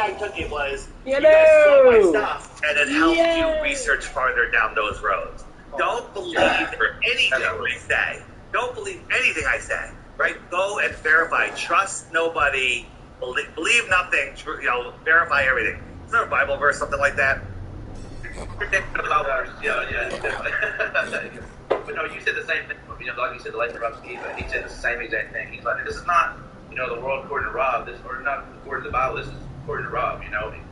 I took it was you guys saw my stuff and it helped you research farther down those roads. Don't believe anything I say. Don't believe anything I say. Right? Go and verify. Trust nobody. Believe nothing. Verify everything. Is there a Bible verse, something like that? Yeah. But no, you said the same thing. Like you said, the Laker Rob Ski, but he said the same exact thing. He's like, this is not, the world according to Rob. This or not according to the Bible. This is according to Rob.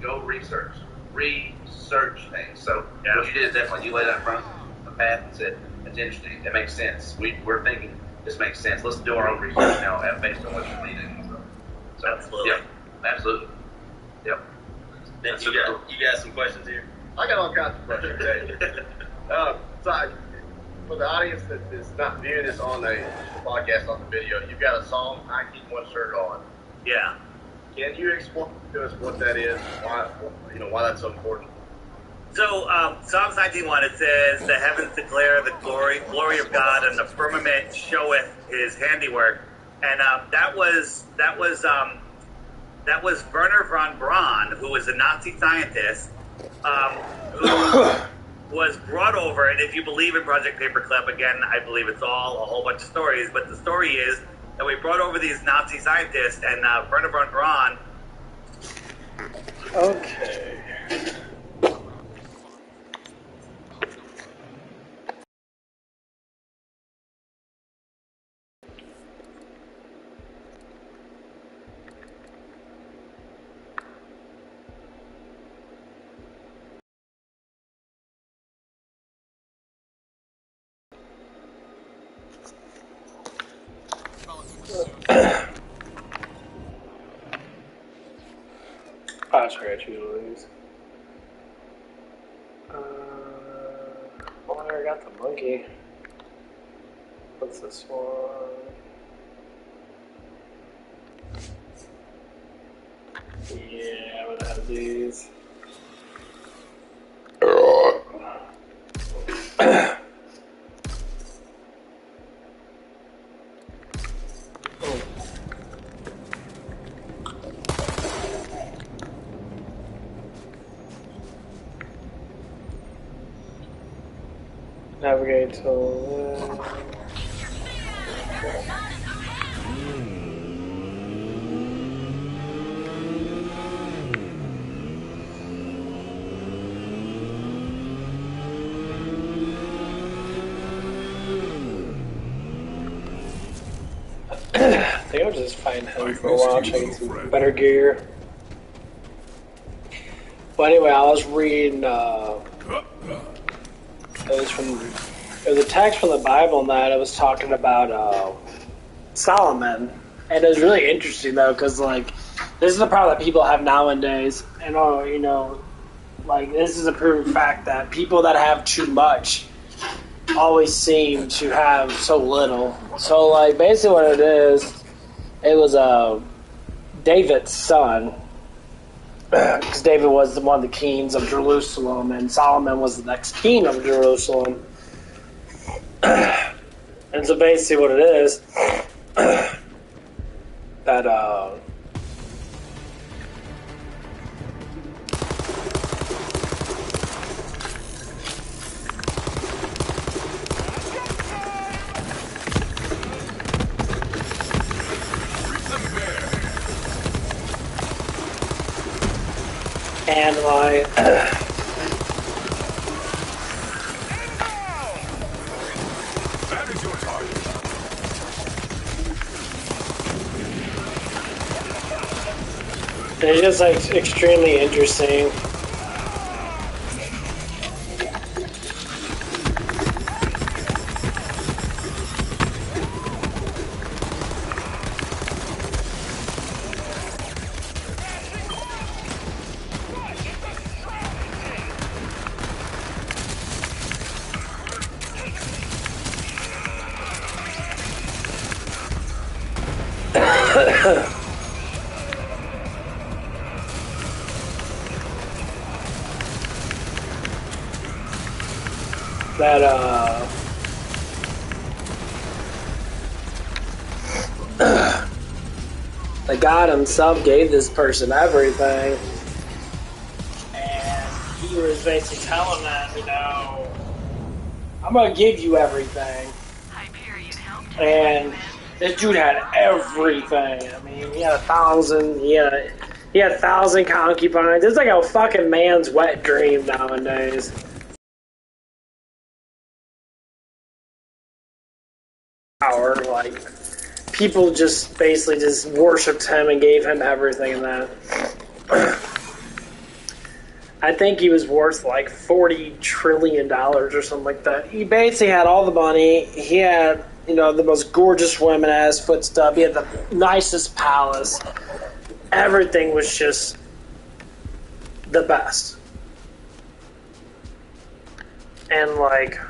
Go research things. So what you did is definitely you laid out in front of the path and said, that's interesting. That makes sense. We're thinking this makes sense. Let's do our own research now, based on what you're leading. So absolutely, absolutely, yep. Then you got some questions here. I got all kinds of questions today. For the audience that is not viewing this on the podcast, on the video, you've got a Psalm 19:1 shirt on. Yeah. Can you explain to us what that is? Why that's so important? So Psalms 19:1, it says, "The heavens declare the glory of God, and the firmament showeth His handiwork." And that was Werner von Braun, who was a Nazi scientist, who was brought over. And if you believe in Project Paperclip, again, I believe it's all a whole bunch of stories. But the story is that we brought over these Nazi scientists, and Werner von Braun. Okay. Oh, sorry, I choose one of these. I got the monkey. What's this one? Yeah, I'm gonna have these. Navigate to I think I'll just find him for a while, checking some better gear. But anyway, I was reading it was a text from the Bible, and that it was talking about Solomon, and it was really interesting though, because this is the problem that people have nowadays, and this is a proven fact that people that have too much always seem to have so little. So basically what it is, it was David's son. Because David was one of the kings of Jerusalem, and Solomon was the next king of Jerusalem. And so basically what it is, that and it's just extremely interesting. that God himself gave this person everything. basically telling them, I'm gonna give you everything. And this dude had everything. I mean, he had 1,000. He had 1,000 concubines. It's like a fucking man's wet dream nowadays. Power, like people just basically just worshipped him and gave him everything. And that, I think he was worth like $40 trillion or something like that. He basically had all the money. He had, the most gorgeous women at his footstep. He had the nicest palace. Everything was just the best. And like,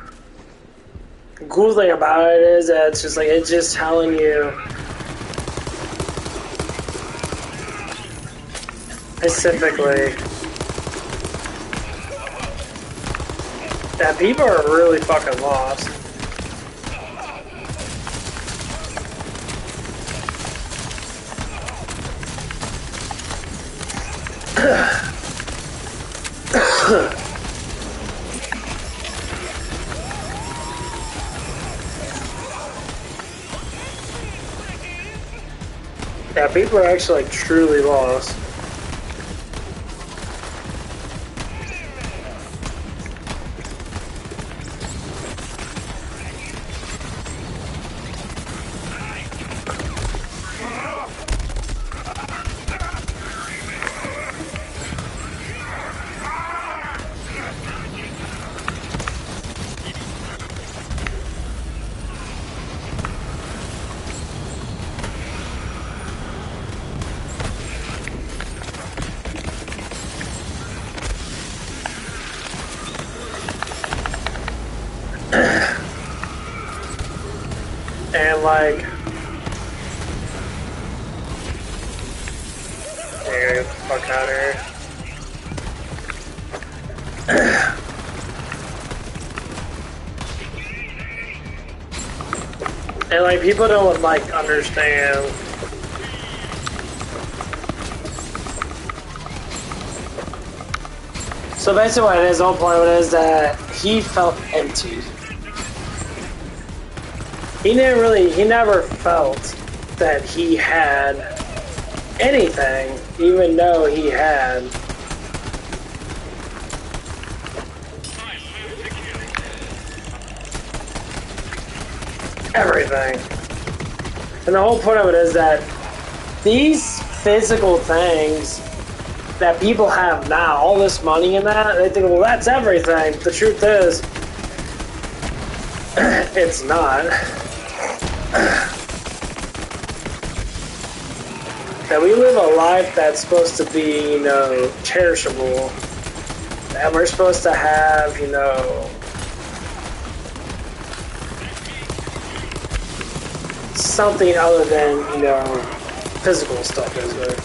the cool thing about it is that it's just telling you specifically that people are really fucking lost. Yeah, people are actually like truly lost. And like, get the fuck out of here. And like, people don't like understand. So basically what his whole point is that he felt empty. He never felt that he had anything, even though he had everything. And the whole point of it is that these physical things that people have now, all this money and that, they think, well, that's everything. The truth is, it's not. That we live a life that's supposed to be, cherishable. And we're supposed to have, something other than, physical stuff, basically.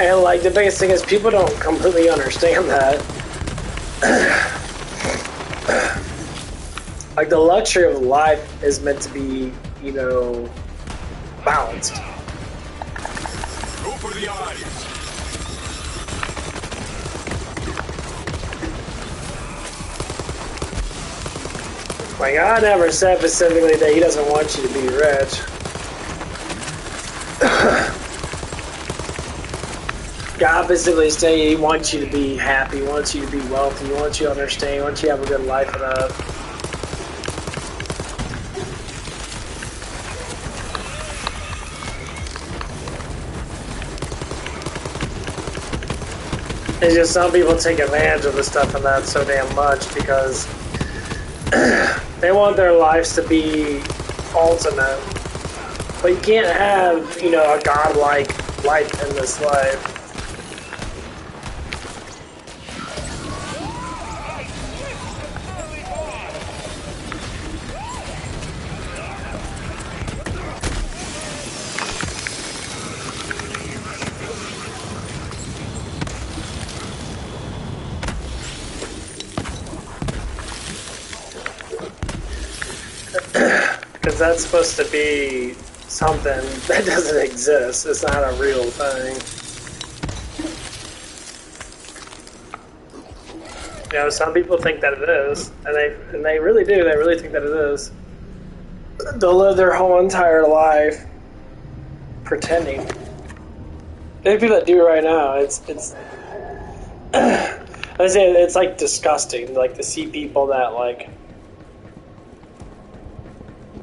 And like the biggest thing is people don't completely understand that. Like the luxury of life is meant to be, balanced. Go for the eyes. Like God never said specifically that He doesn't want you to be rich. God specifically said He wants you to be happy, He wants you to be wealthy, He wants you to understand, He wants you to have a good life and It's just some people take advantage of the stuff and that so damn much because they want their lives to be ultimate. But you can't have, a godlike life in this life. that's supposed to be something that doesn't exist. It's not a real thing. You know, some people think that it is, and they really do. They really think that it is. They'll live their whole entire life pretending. There's people that do it right now. It's I say it's like disgusting, like to see people that like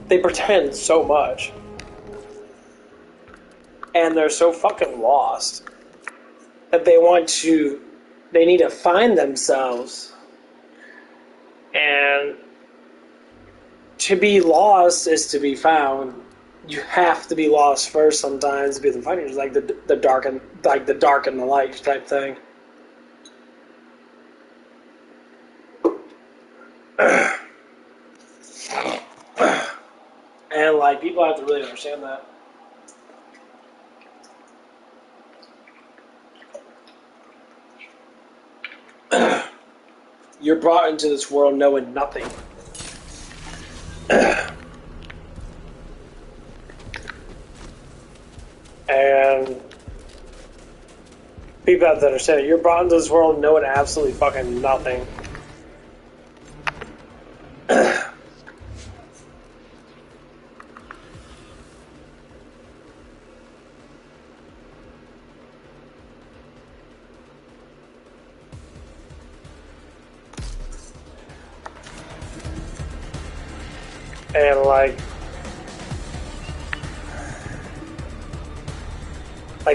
they pretend so much, and they're so fucking lost that they need to find themselves, and to be lost is to be found. You have to be lost first sometimes to be the finder. It's like the dark and the light type thing. And like people have to really understand that. You're brought into this world knowing nothing. And people have to understand it. You're brought into this world knowing absolutely fucking nothing. And like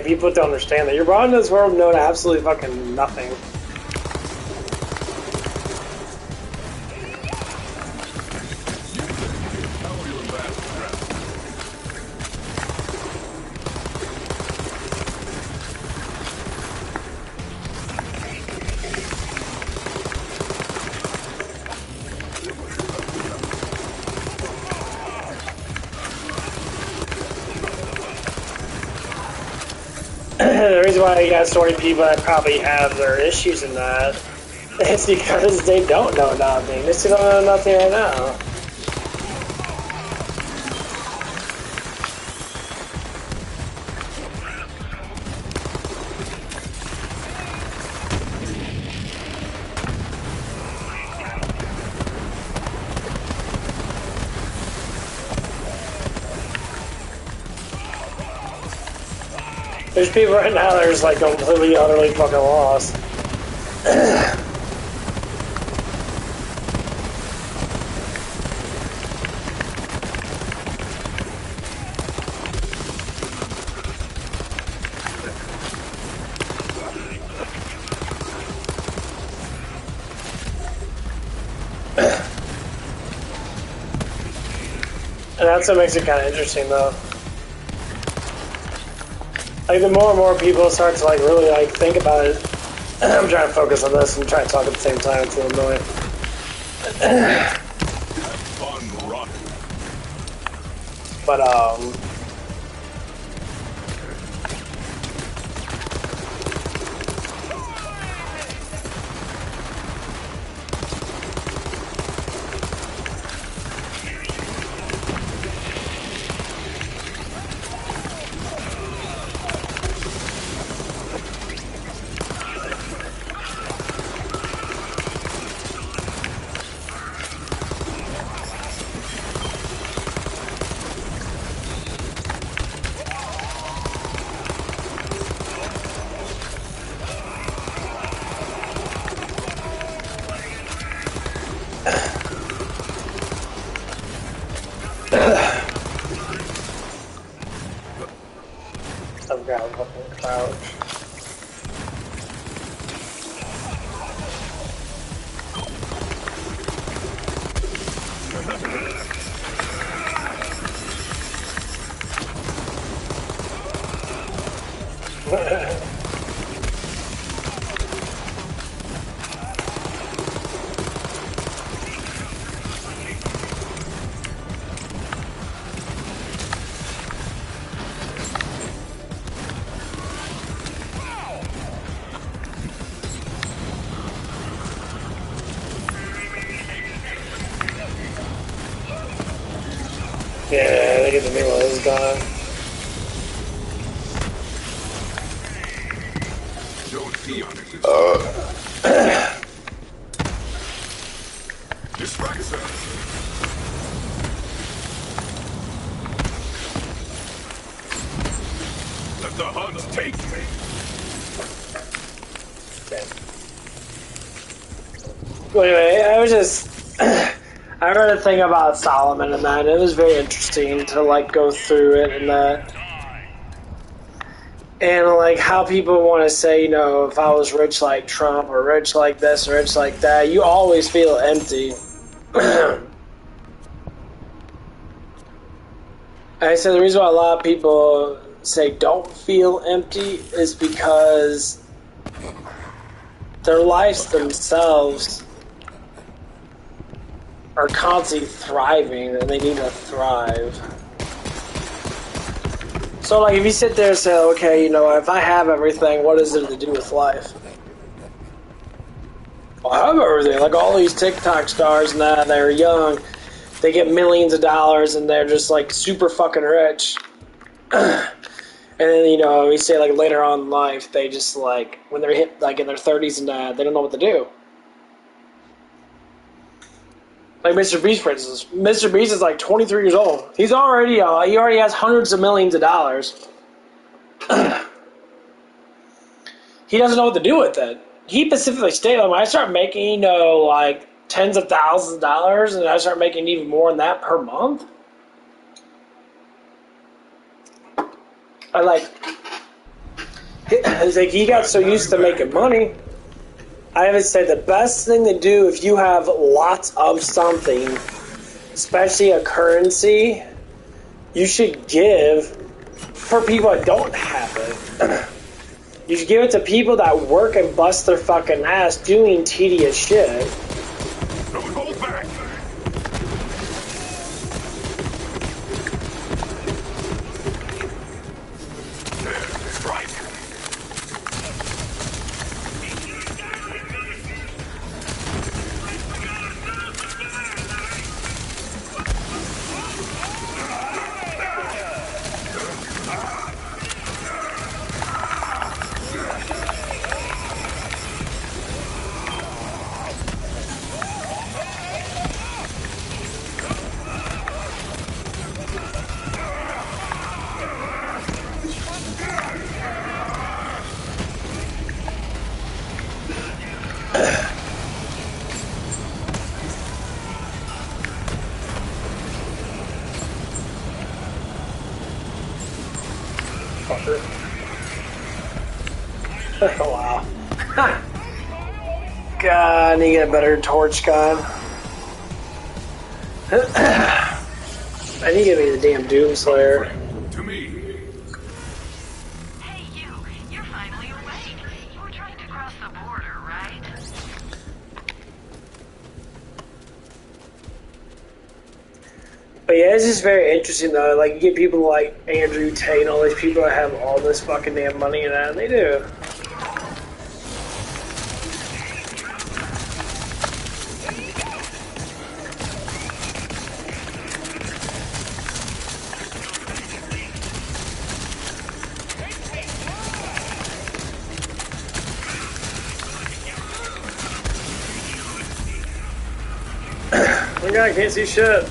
people don't understand that you're brought into this world knowing absolutely fucking nothing. The reason why you got so many people that probably have their issues in that is because they don't know nothing. They still don't know nothing right now. There's people right now that are just like completely, utterly fucking lost. And that's what makes it kind of interesting, though. Like, the more and more people start to, like, really, like, think about it. I'm trying to focus on this and try to talk at the same time. It's a little annoying. Fun run. But, I've got a fucking couch. Yeah, get the new one. It's gone. Don't be on it. Distraction. Let the hunt take me. Well, anyway, I was just... I read a thing about Solomon and that, and it was very interesting to, like, go through it and that. And, like, how people want to say, you know, if I was rich like Trump, or rich like this, or rich like that, you always feel empty. I said the reason why a lot of people say don't feel empty is because their lives themselves are constantly thriving, and they need to thrive. So, like, if you sit there and say, okay, you know, if I have everything, what is there to do with life? Well, I have everything. Like, all these TikTok stars and that, they're young, they get millions of dollars, and they're just, like, super fucking rich. And then, you know, we say, like, later on in life, they just, like, when they're hit, like, in their 30s and that, they don't know what to do. Like Mr. Beast, for instance. Mr. Beast is like 23 years old. He's already, he already has hundreds of millions of dollars. He doesn't know what to do with it. He specifically stated, when I start making, you know, like tens of thousands of dollars, and I start making even more than that per month, I like, it's like he got so used to making money. I would say the best thing to do if you have lots of something, especially a currency, you should give for people that don't have it. You should give it to people that work and bust their fucking ass doing tedious shit. Don't hold back. Strike. Fucker. Oh, wow. God, I need to get a better torch gun. I need to get me the damn Doomslayer. To me. Hey, you're finally awake. You were trying to cross the border, right? But yeah, it's just very interesting though. Like, you get people like Andrew Tate and all these people that have all this fucking damn money and that, and they do. Oh my god, I can't see shit.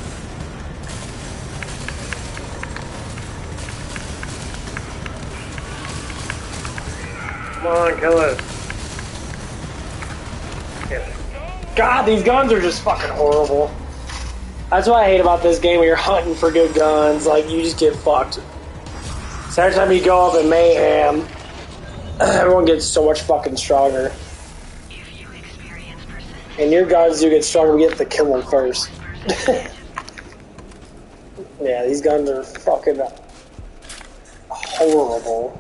Come on, kill it. God, these guns are just fucking horrible. That's what I hate about this game when you're hunting for good guns. Like, you just get fucked. So every time you go up in Mayhem, everyone gets so much fucking stronger. And your guns do get stronger, we get to kill them first. Yeah, these guns are fucking horrible.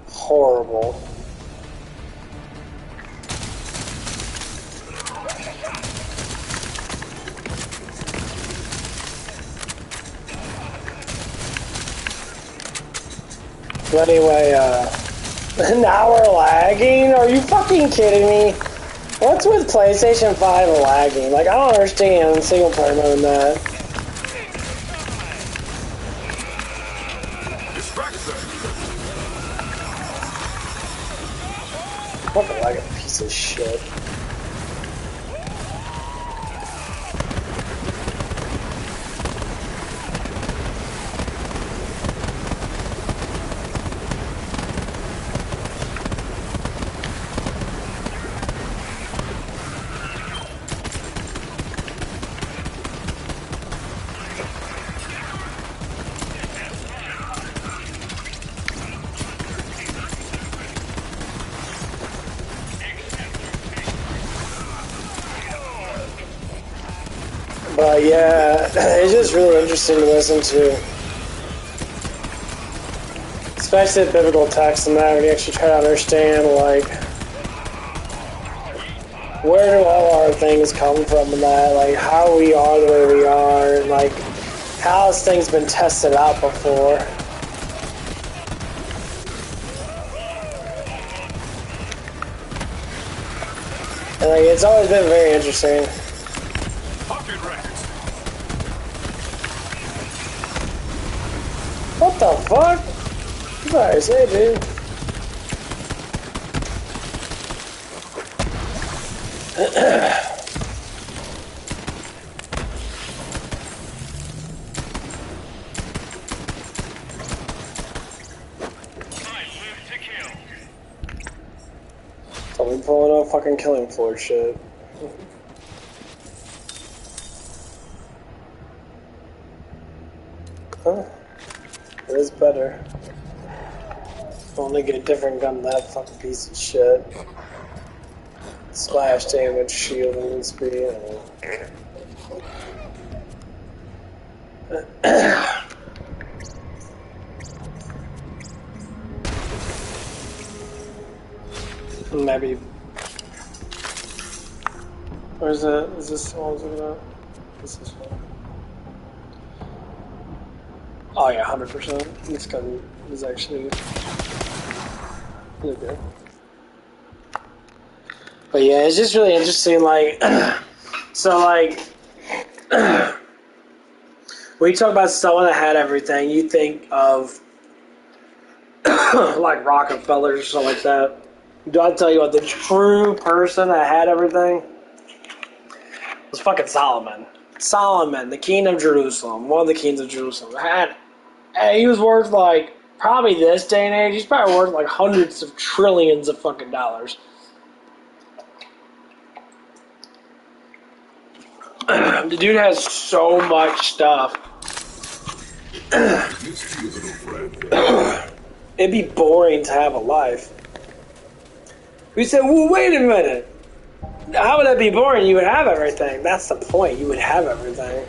Horrible. But anyway, now we're lagging? Are you fucking kidding me? What's with PlayStation 5 and lagging? Like, I don't understand single player mode in that. Distract them. Fucking like a piece of shit. But yeah, it's just really interesting to listen to. Especially the biblical text and that, when you actually try to understand, like, where do all our things come from and that, like, how we are the way we are, and, like, how has things been tested out before. And, like, it's always been very interesting. What the fuck? You better say, dude. Don't be pulling up fucking killing floor shit. Huh? It is better. Only get a different gun than that fucking piece of shit. Splash damage, shielding, and speed. Maybe. Where's that? Is this what I was looking at? This is one. Oh yeah, 100%. This gun is actually really good. But yeah, it's just really interesting, like, so like, when you talk about someone that had everything, you think of, like, Rockefeller or something like that. Do I tell you what, the true person that had everything was fucking Solomon. Solomon, the king of Jerusalem, one of the kings of Jerusalem, he was worth, like, probably this day and age, he's probably worth, like, hundreds of trillions of fucking dollars. The dude has so much stuff. It'd be boring to have a life. We said, well, wait a minute. How would that be boring? You would have everything. That's the point. You would have everything.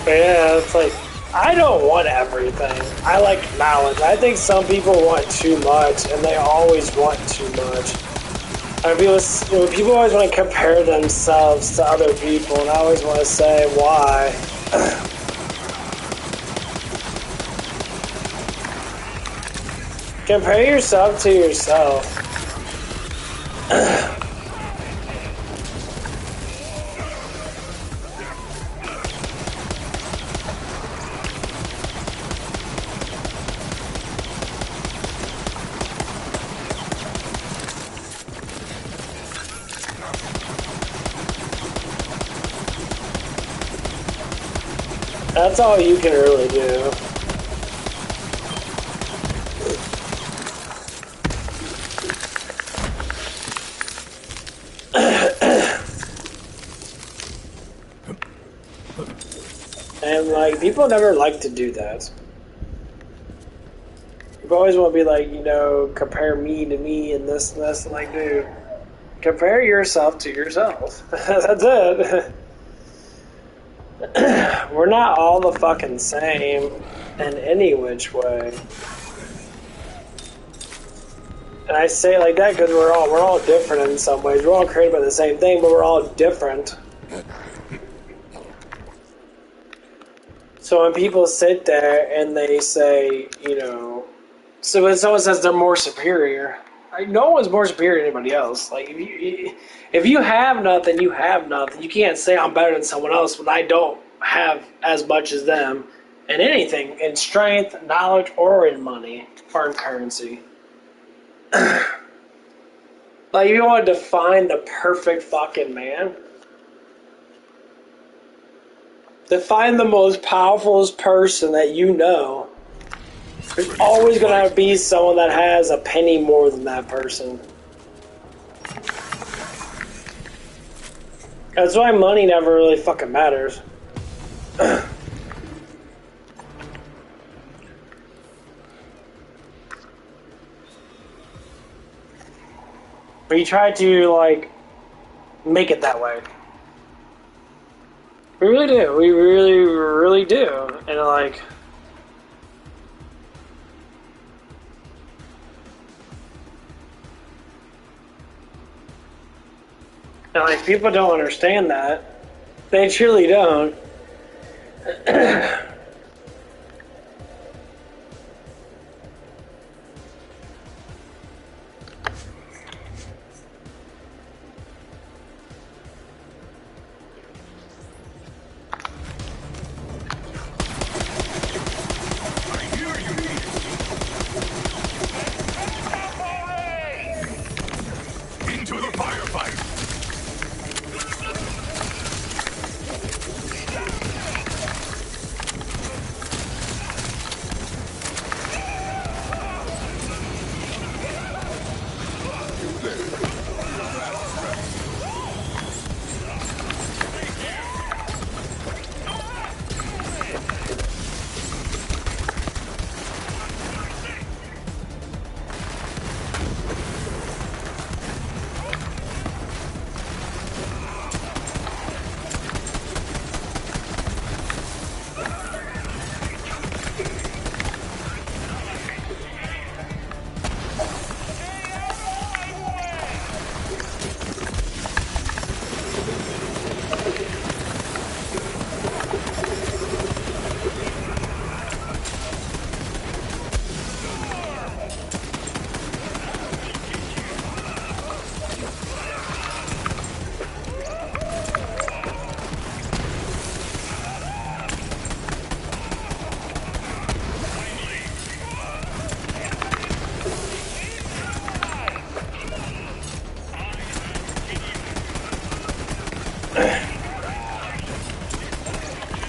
Yeah, it's like, I don't want everything. I like balance. I think some people want too much, and they always want too much. I mean, people always want to compare themselves to other people, and I always want to say, why? Compare yourself to yourself. That's all you can really do. And like, people never like to do that. You always want to be like, you know, compare me to me and this and this. And like, dude, compare yourself to yourself. That's it. We're not all the fucking same in any which way. And I say it like that because we're all different in some ways. We're all created by the same thing, but we're all different. So when people sit there and they say, you know, so when someone says they're more superior, like, no one's more superior to anybody else. Like, if you have nothing, you have nothing. You can't say I'm better than someone else when I don't have as much as them in anything, in strength, knowledge, or in money, or in currency. Like, if you want to define the perfect fucking man, define the most powerful person that you know. There's always going to be someone that has a penny more than that person. That's why money never really fucking matters. We try to, like, make it that way. We really do. We really, really do. And, like... And, like, people don't understand that. They truly don't. Into the firefight!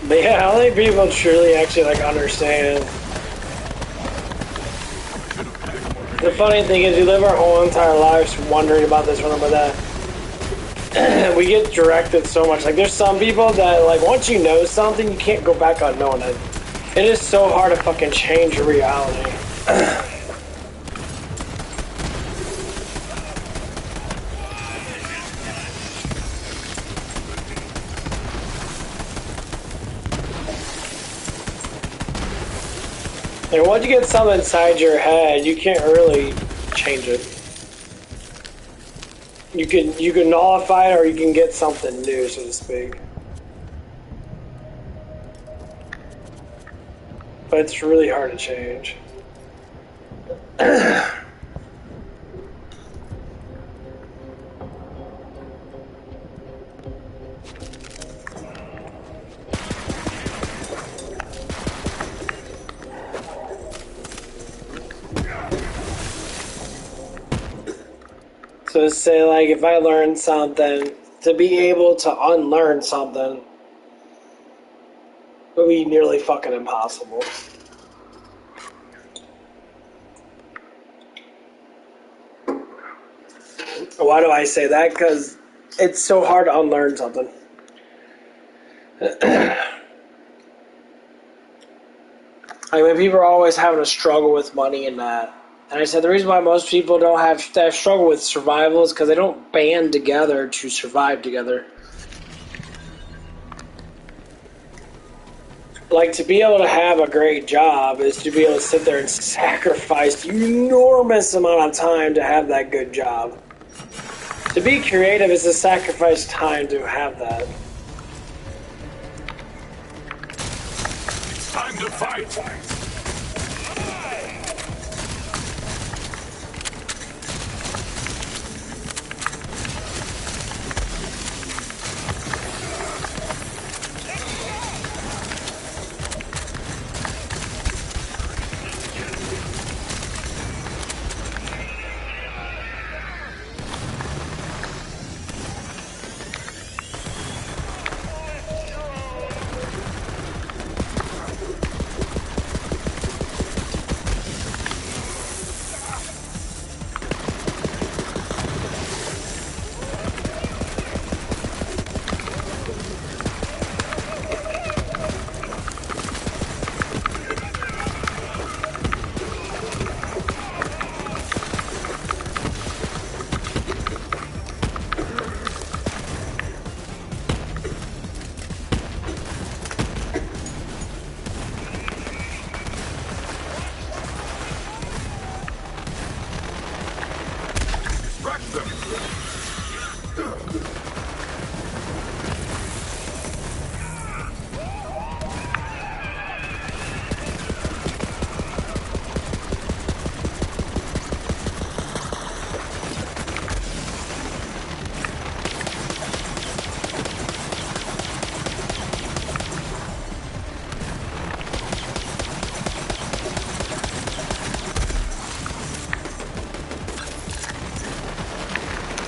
But yeah, how many people truly actually, like, understand? The funny thing is, we live our whole entire lives wondering about this, wondering about that. We get directed so much. Like, there's some people that, like, once you know something, you can't go back on knowing it. It is so hard to fucking change your reality. And once you get something inside your head, you can't really change it. You can nullify it, or you can get something new, so to speak. But it's really hard to change. So say like if I learn something, to be able to unlearn something would be nearly fucking impossible. Why do I say that? Because it's so hard to unlearn something. I mean, people are always having a struggle with money and that. And I said the reason why most people don't have that struggle with survival is because they don't band together to survive together. Like, to be able to have a great job is to be able to sit there and sacrifice an enormous amount of time to have that good job. To be creative is to sacrifice time to have that. It's time to fight.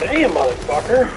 Damn, motherfucker.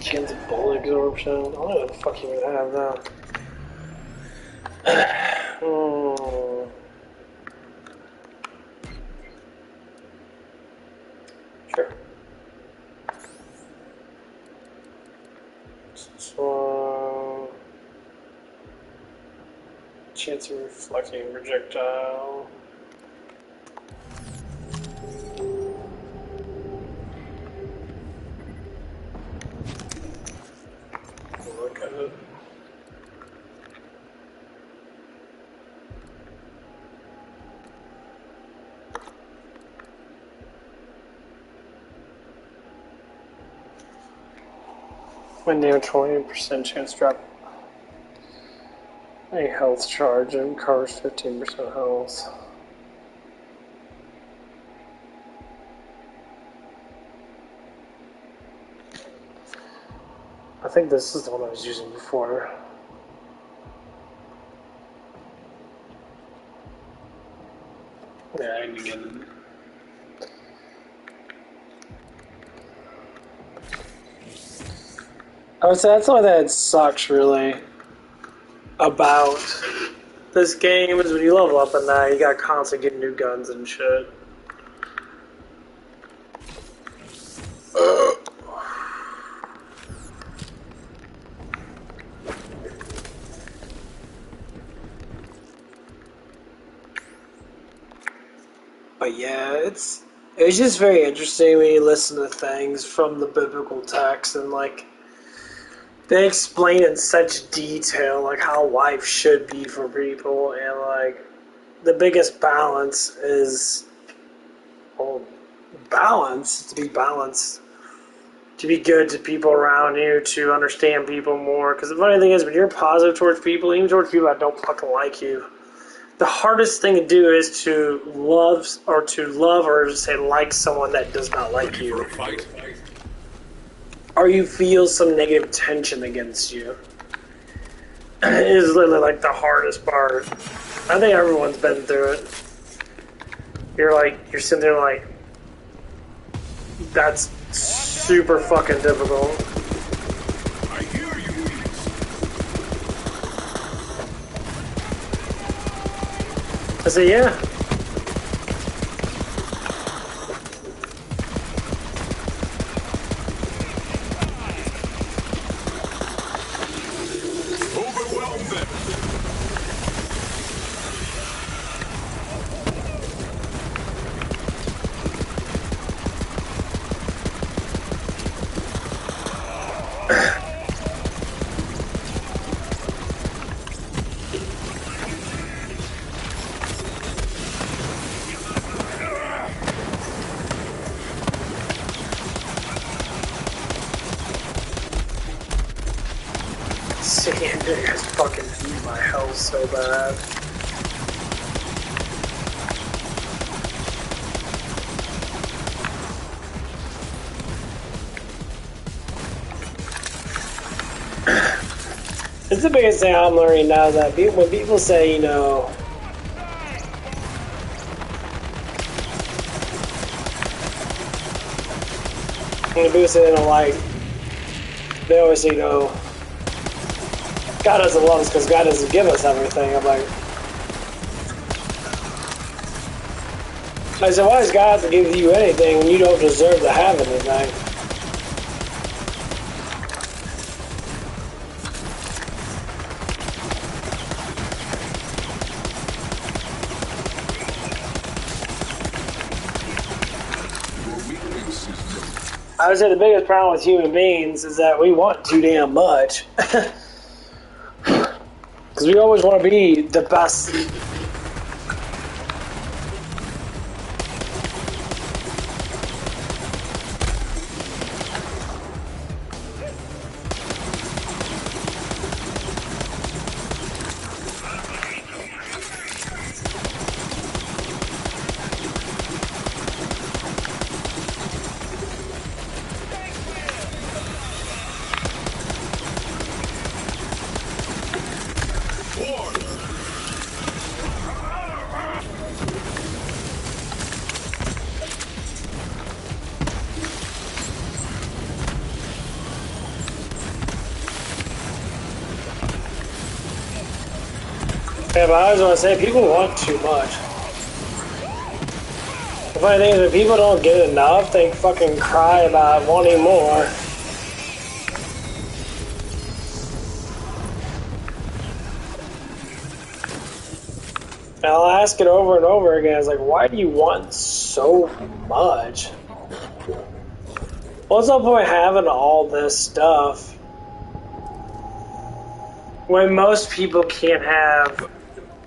Chance of bullet absorption. I don't know what the fuck you would have that. Sure. So, chance of reflecting projectile. Look at it. When near 20% chance drop a health charge and covers 15% health. I think this is the one I was using before. Yeah, I need to get it. I would say that's the only thing that sucks really about this game is when you level up in that, you got constantly getting new guns and shit. But yeah, it's just very interesting when you listen to things from the biblical text and like they explain in such detail like how life should be for people and like the biggest balance is balance to be balanced, to be good to people around you, to understand people more. Because the funny thing is, when you're positive towards people, even towards people that don't fucking like you, the hardest thing to do is to love or just say like someone that does not like you, or you feel some negative tension against you. It is literally like the hardest part. I think everyone's been through it. You're sitting there like, that's super fucking difficult. I hear you. I say, yeah. Overwhelm them. Sander has fucking beat my health so bad. It's the biggest thing I'm learning now that when people say, you know, when people say they don't like, they always say, you know, God doesn't love us because God doesn't give us everything. I'm like, I said, why does God have to give you anything when you don't deserve to have anything? I would say the biggest problem with human beings is that we want too damn much. Because we always want to be the best. Yeah, but I always want to say, people want too much. The funny thing is, when people don't get enough, they fucking cry about wanting more. And I'll ask it over and over again. It's like, why do you want so much? What's the point having all this stuff when most people can't have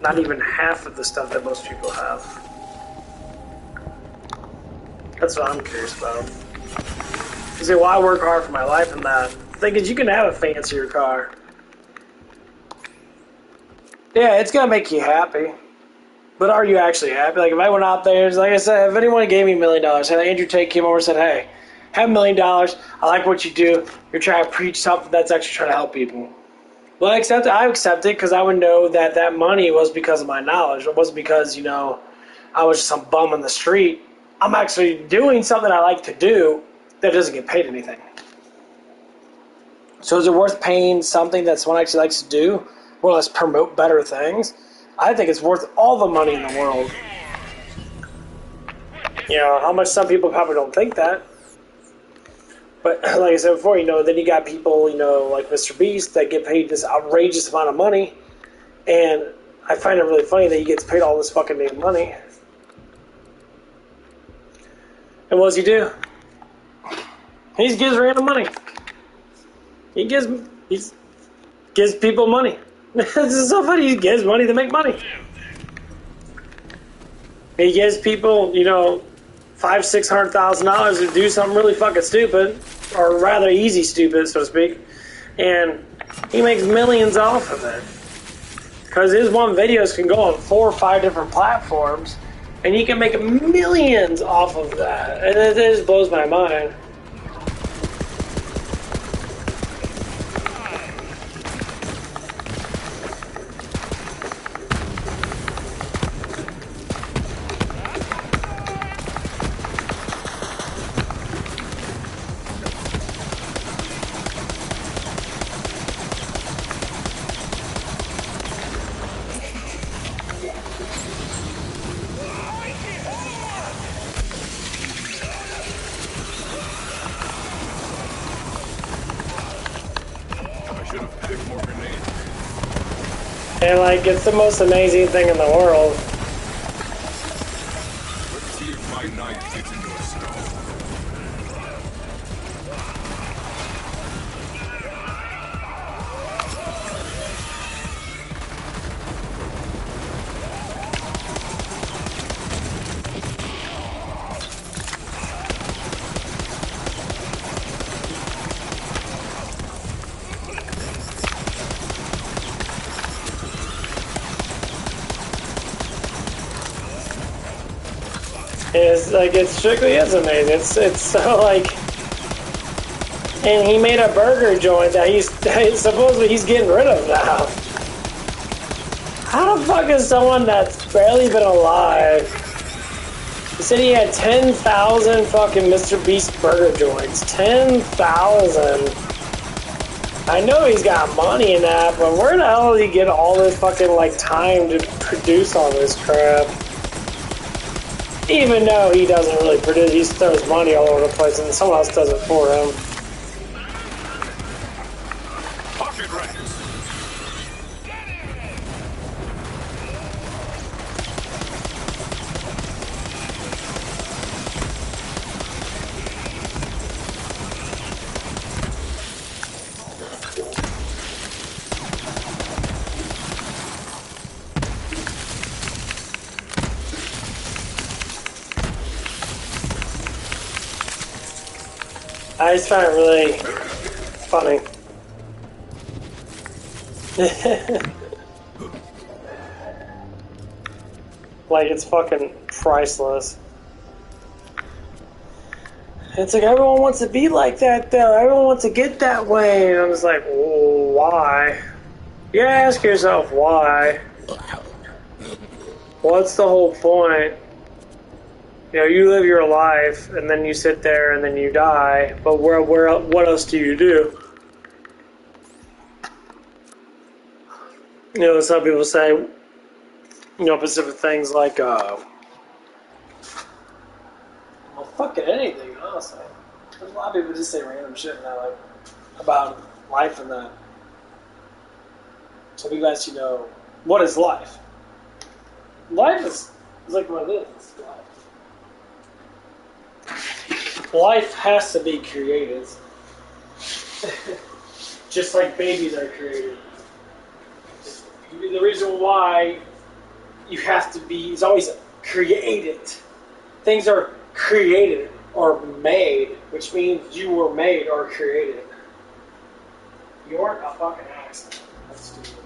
not even half of the stuff that most people have? That's what I'm curious about. You say, well, I work hard for my life and that. The thing is, you can have a fancier car. Yeah, it's going to make you happy. But are you actually happy? Like, if I went out there, like I said, if anyone gave me $1 million, say Andrew Tate came over and said, hey, have $1 million, I like what you do, you're trying to preach something that's actually trying to help people. Well, I accept it because I would know that that money was because of my knowledge. It wasn't because, you know, I was just some bum on the street. I'm actually doing something I like to do that doesn't get paid anything. So is it worth paying something that someone actually likes to do? Well, let's promote better things. I think it's worth all the money in the world. You know, how much some people probably don't think that. But like I said before, you know, then you got people, you know, like Mr. Beast that get paid this outrageous amount of money. And I find it really funny that he gets paid all this fucking damn money. And what does he do? He just gives random money. He gives people money. This is so funny. He gives money to make money. He gives people, you know, $500,000-$600,000 to do something really fucking stupid, or rather easy stupid, so to speak, and he makes millions off of it. Because his one videos can go on 4 or 5 different platforms, and he can make millions off of that, and it just blows my mind. And like, it's the most amazing thing in the world. Let's see if my knife gets into a stone. It's like, it strictly is amazing. It's so like, and he made a burger joint that he's supposedly he's getting rid of now. How the fuck is someone that's barely been alive? He said he had 10,000 fucking Mr. Beast burger joints. 10,000. I know he's got money in that, but where the hell did he get all this fucking like time to produce all this crap? Even though he doesn't really produce, he throws money all over the place and someone else does it for him. Pocket rats. I just find it really funny. Like, it's fucking priceless. It's like, everyone wants to be like that, though. Everyone wants to get that way. And I'm just like, oh, why? You ask yourself why. What's the whole point? You know, you live your life, and then you sit there, and then you die. But what else do you do? You know, some people say, you know, specific things like, well, fucking anything, honestly. There's a lot of people just say random shit now, like, about life and that. So people ask, you know, what is life? Life is like what it is. It's life. Life has to be created. Just like babies are created. The reason why you have to be is always created. Things are created or made, which means you were made or created. You aren't a fucking accident. That's stupid.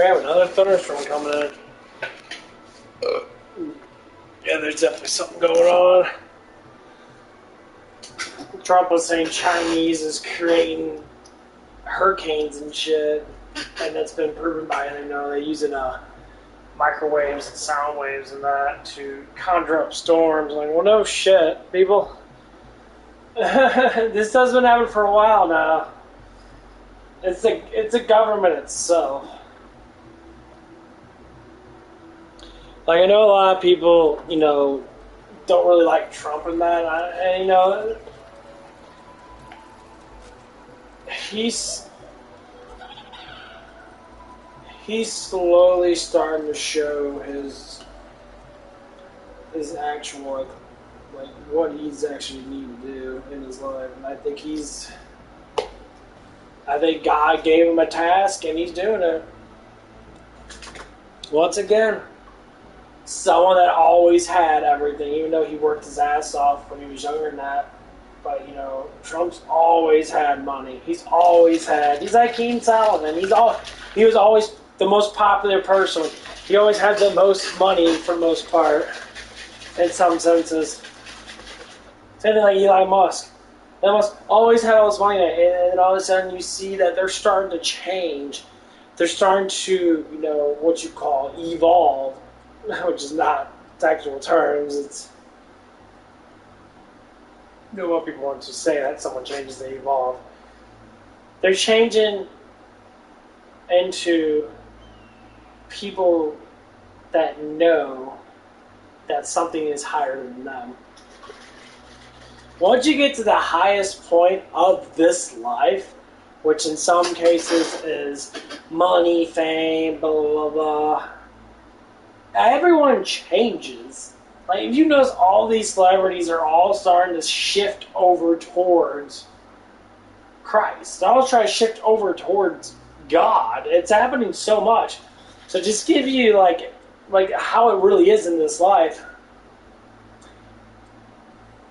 we have another thunderstorm coming in. Yeah, there's definitely something going on. Trump was saying Chinese is creating hurricanes and shit, and that's been proven by, you know, they're using microwaves and sound waves and that to conjure up storms. Like, well, no shit, people. This has been happening for a while now. It's a government itself. Like, I know a lot of people, you know, don't really like Trump and that, and you know, he's slowly starting to show his actual, like what he's actually need to do in his life, and I think God gave him a task and he's doing it. Once again, someone that always had everything, even though he worked his ass off when he was younger than that. But, you know, Trump's always had money. He's like King Solomon. He was always the most popular person. He always had the most money for the most part, in some senses. Same thing like Elon Musk. Elon Musk always had all this money, and all of a sudden you see that they're starting to change. They're starting to, you know, what you call evolve, which is not technical terms. It's, you know, what people want to say that someone changes, they evolve. They're changing into people that know that something is higher than them. Once you get to the highest point of this life, which in some cases is money, fame, blah, blah, blah, everyone changes. Like, if you notice, all these celebrities are all starting to shift over towards Christ. They're all trying to shift over towards God. It's happening so much. So just give you like how it really is in this life.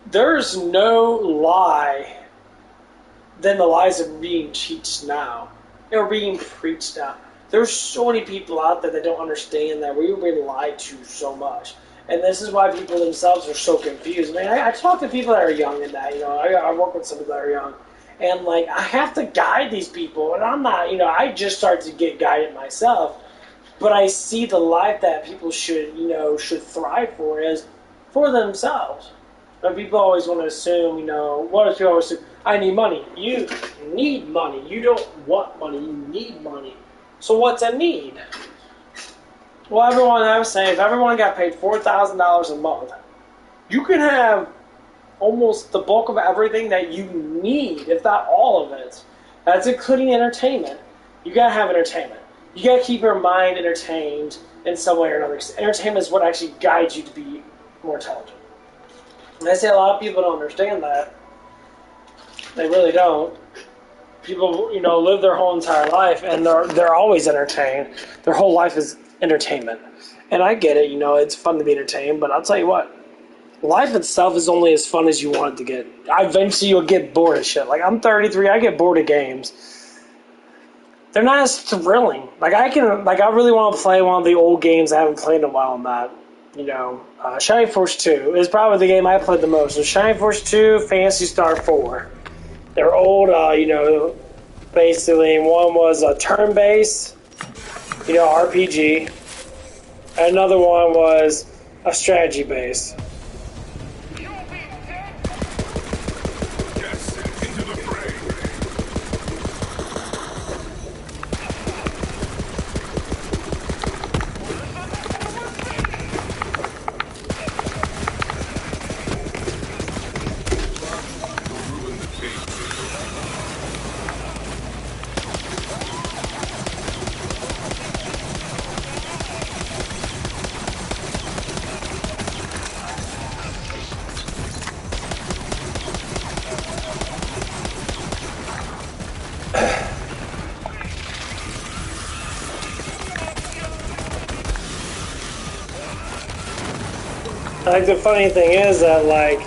There's no lie than the lies that are being taught now. They're being preached now. There's so many people out there that don't understand that we've been lied to so much. And this is why people themselves are so confused. I mean, I talk to people that are young in that, you know, I work with some people that are young. And, like, I have to guide these people. And I'm not, you know, I just started to get guided myself. But I see the life that people should, you know, should thrive for is for themselves. But people always want to assume, you know, what do people always assume? I need money. You need money. You don't want money. You need money. So what's a need? Well, everyone, I was saying, if everyone got paid $4,000 a month, you could have almost the bulk of everything that you need, if not all of it. That's including entertainment. You gotta have entertainment. You gotta keep your mind entertained in some way or another. Entertainment is what actually guides you to be more intelligent. And I say a lot of people don't understand that. They really don't. People, you know, live their whole entire life and they're always entertained. Their whole life is entertainment. And I get it, you know, it's fun to be entertained, but I'll tell you what, life itself is only as fun as you want it to get. Eventually you'll get bored of shit. Like, I'm 33, I get bored of games. They're not as thrilling. Like, I really want to play one of the old games I haven't played in a while on that. You know, Shining Force 2 is probably the game I played the most. So Shining Force 2, Phantasy Star 4. They're old, you know, basically. One was a turn-based, you know, RPG. And another one was a strategy-based. Yes, into the fray. Ruin the peace. Like, the funny thing is that, like,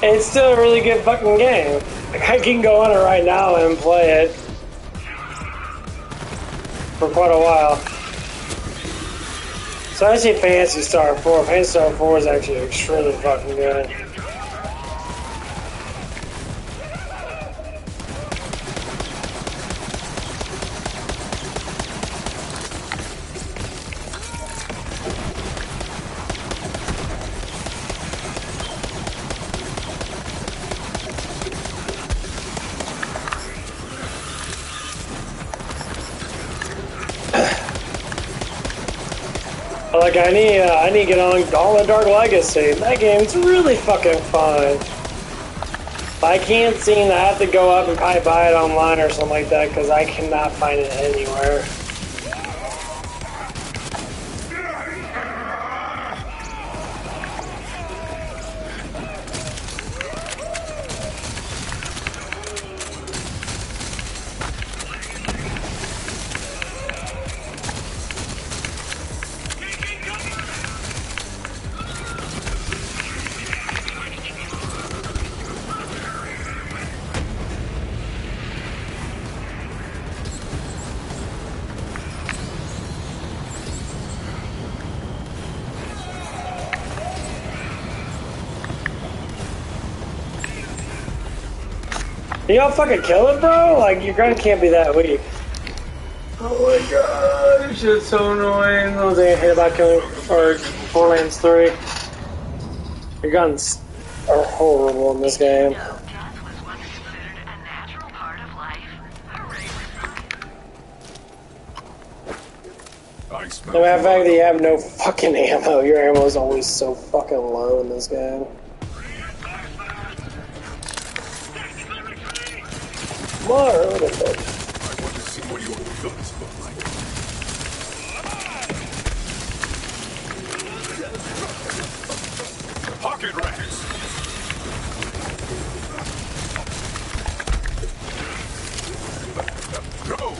it's still a really good fucking game. Like, I can go on it right now and play it. for quite a while. So I see Fantasy Star 4. Fantasy Star 4 is actually extremely fucking good. Like I need to get on All the Dark Legacy. That game's really fucking fun. But I can't seem to have to go up and probably buy it online or something like that because I cannot find it anywhere. You don't fucking kill it, bro? Like, your gun can't be that weak. Oh my god, this shit's so annoying. I was hit about killing, or BorderLand 3. Your guns are horrible in this game. Death was once considered a natural part of life. Hooray for science. I smell No matter of fact that you have no fucking ammo. Your ammo is always so fucking low in this game. What? I want to see what your guts look like. Pocket rats. Go.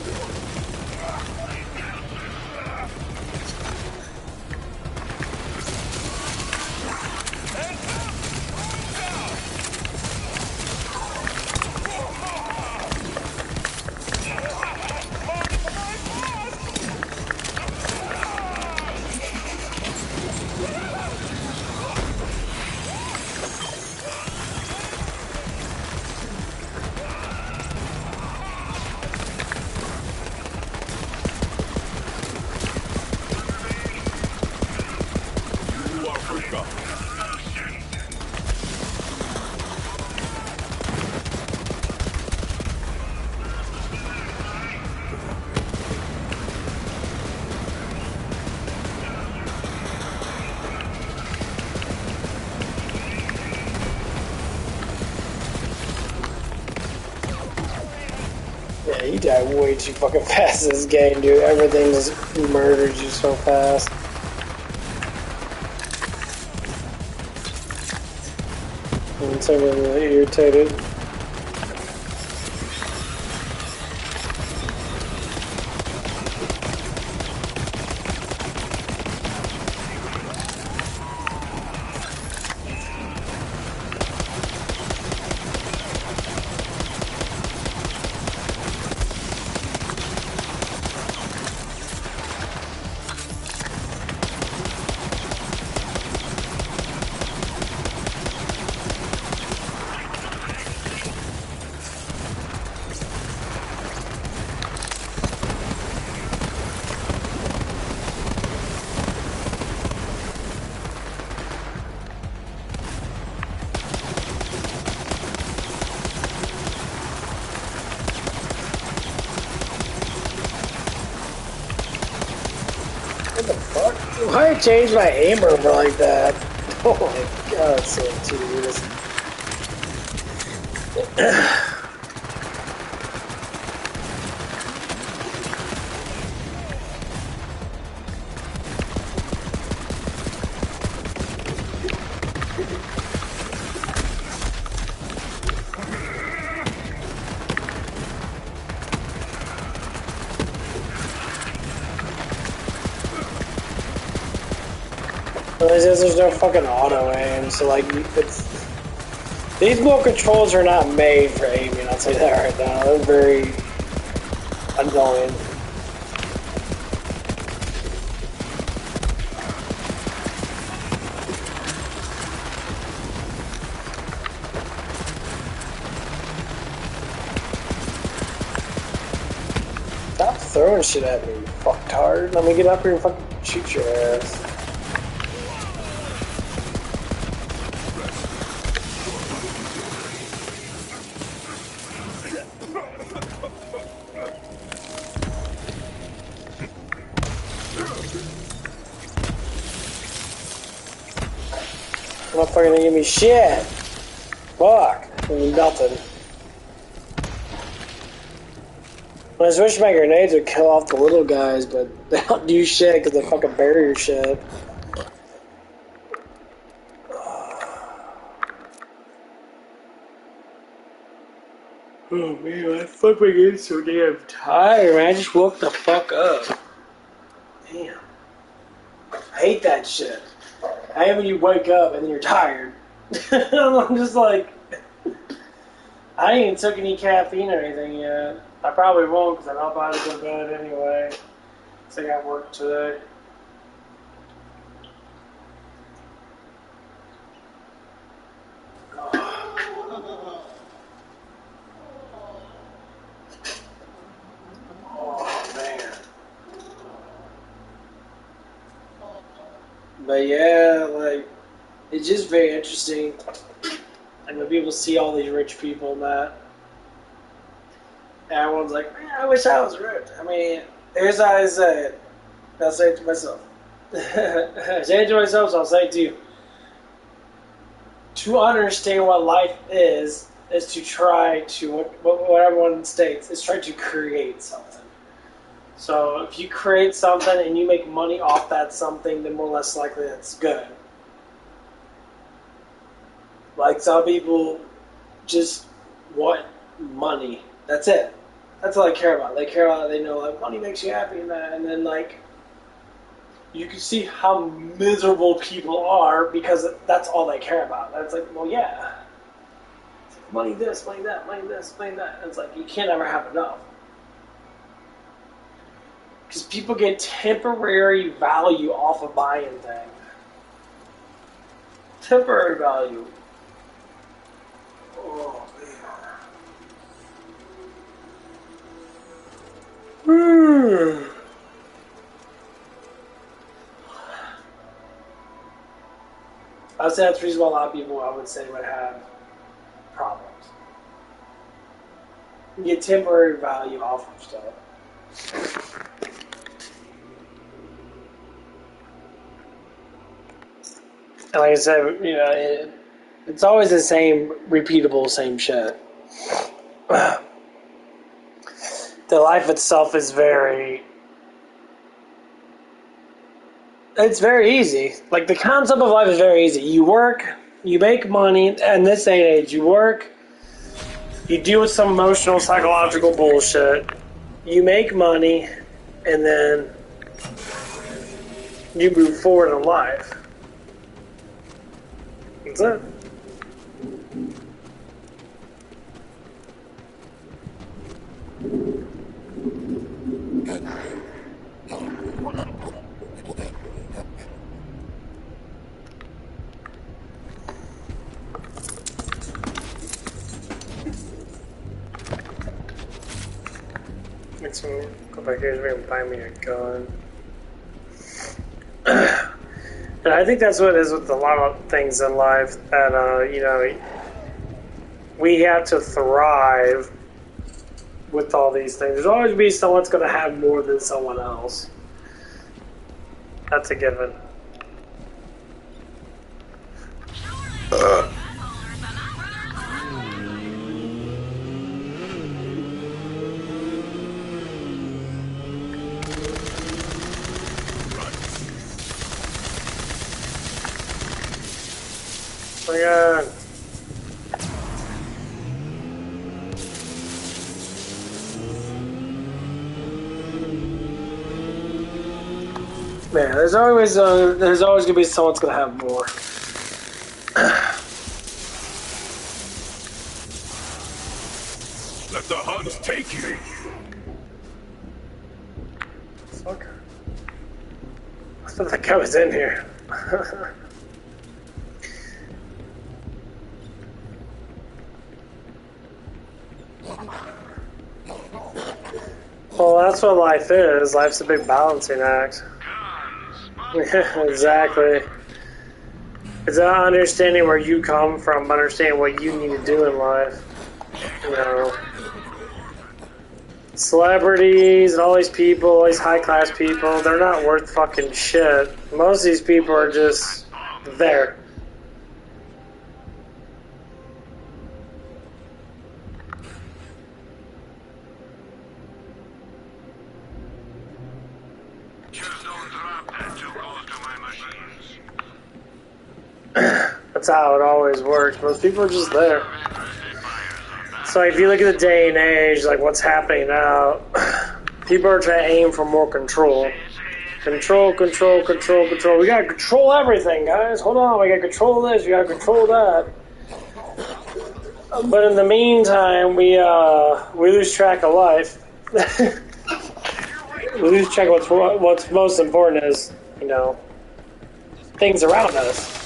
Yeah, you die way too fucking fast in this game, dude. Everything just murders you so fast. And so I'm really irritated. Why I changed my aim over like that? Oh my god, it's so tedious. There's no fucking auto aim, so like it's these mobile controls are not made for aiming. I'll tell you that right now. They're very annoying. Stop throwing shit at me, you fucktard. Let me get up here and fucking shoot your ass. You're not fucking gonna give me shit. Fuck. Nothing. I just wish my grenades would kill off the little guys, but they don't do shit because they fucking barrier shit. Oh man, I fuck my game so damn tired, man. I just woke the fuck up. Damn. I hate that shit. I hate when you wake up and then you're tired. I'm just like, I ain't even took any caffeine or anything yet. I probably won't because I'm about to go to bed anyway. So I got work today. Oh man. But yeah, like, it's just very interesting. And when people see all these rich people and that, and everyone's like, man, I wish I was rich. I mean, here's how I say it. I'll say it to myself. I say it to myself, so I'll say it to you. To understand what life is to try to, what everyone states, is try to create something. So if you create something and you make money off that something, then more or less likely it's good. Like some people just want money. That's it. That's all they care about. They care about, they know, like, money makes you happy and that. And then, like, you can see how miserable people are because that's all they care about. That's like, well, yeah. It's like, money this, money that, money this, money that. And it's like, you can't ever have enough. Because people get temporary value off of buying things. Temporary value. Oh, man. I would say that's the reason why a lot of people, I would say, would have problems. You get temporary value off of stuff. And like I said, you know, it's always the same, repeatable, same shit. The life itself is it's very easy. Like, the concept of life is very easy. You work, you make money, and this day and age, you work, you deal with some emotional, psychological bullshit, you make money, and then you move forward in life. That's it. Let's go back here and find me a gun. And I think that's what it is with a lot of things in life, that, you know, we have to thrive with all these things. There's always be someone that's going to have more than someone else. That's a given. Oh my God. Man, there's always gonna be someone's gonna have more. Let the hunt take you. Fuck. I thought that guy was in here. Well, that's what life is. Life's a big balancing act. Yeah, exactly. It's not understanding where you come from, but understanding what you need to do in life. You know, celebrities and all these people, all these high-class people, they're not worth fucking shit. Most of these people are just there. That's how it always works. Most people are just there. So if you look at the day and age, like what's happening now, people are trying to aim for more control. Control, control, control, control. We gotta control everything, guys. Hold on, we gotta control this, we gotta control that. But in the meantime, we lose track of life. We lose track of what's most important is, you know, things around us.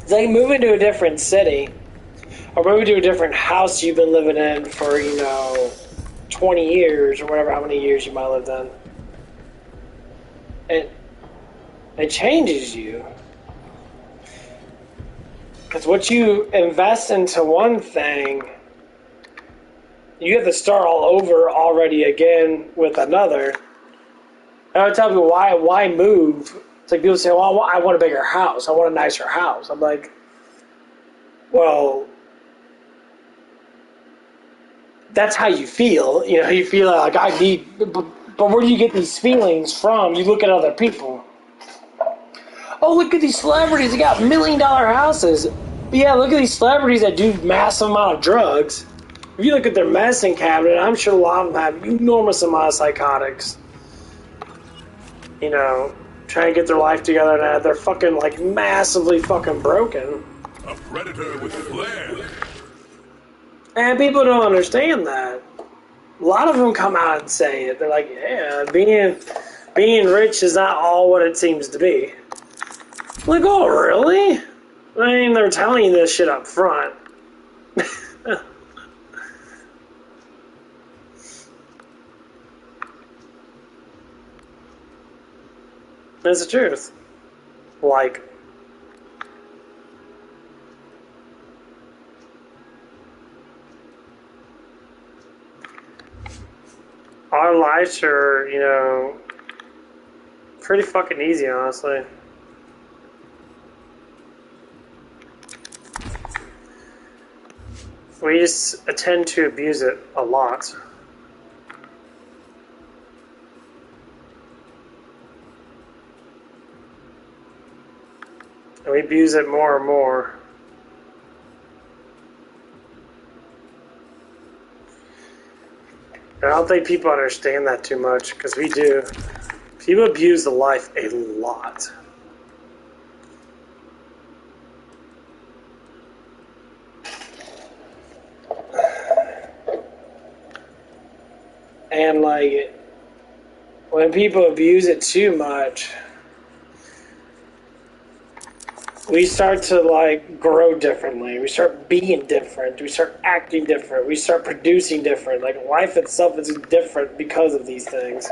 It's like moving to a different city, or moving to a different house you've been living in for, 20 years, or whatever, how many years you might have lived in. It changes you. Because what you invest into one thing, you have to start all over already again with another. And I would tell people, why move? It's like people say, well, I want a bigger house. I want a nicer house. I'm like, well, that's how you feel. You know, you feel like I need, but where do you get these feelings from? You look at other people. Oh, look at these celebrities. They got $1 million houses. But yeah, look at these celebrities that do massive amount of drugs. If you look at their medicine cabinet, I'm sure a lot of them have enormous amount of psychotics. You know, trying to get their life together and they're fucking like massively fucking broken. A predator with flair. And people don't understand that. A lot of them come out and say it. They're like, yeah, being rich is not all what it seems to be. Like, oh, really? I mean, they're telling you this shit up front. That's the truth. Like, our lives are, pretty fucking easy, honestly. We just tend to abuse it a lot. And we abuse it more and more. And I don't think people understand that too much, because we do. People abuse the life a lot. And like, when people abuse it too much, we start to like grow differently. We start being different. We start acting different. We start producing different. Like life itself is different because of these things.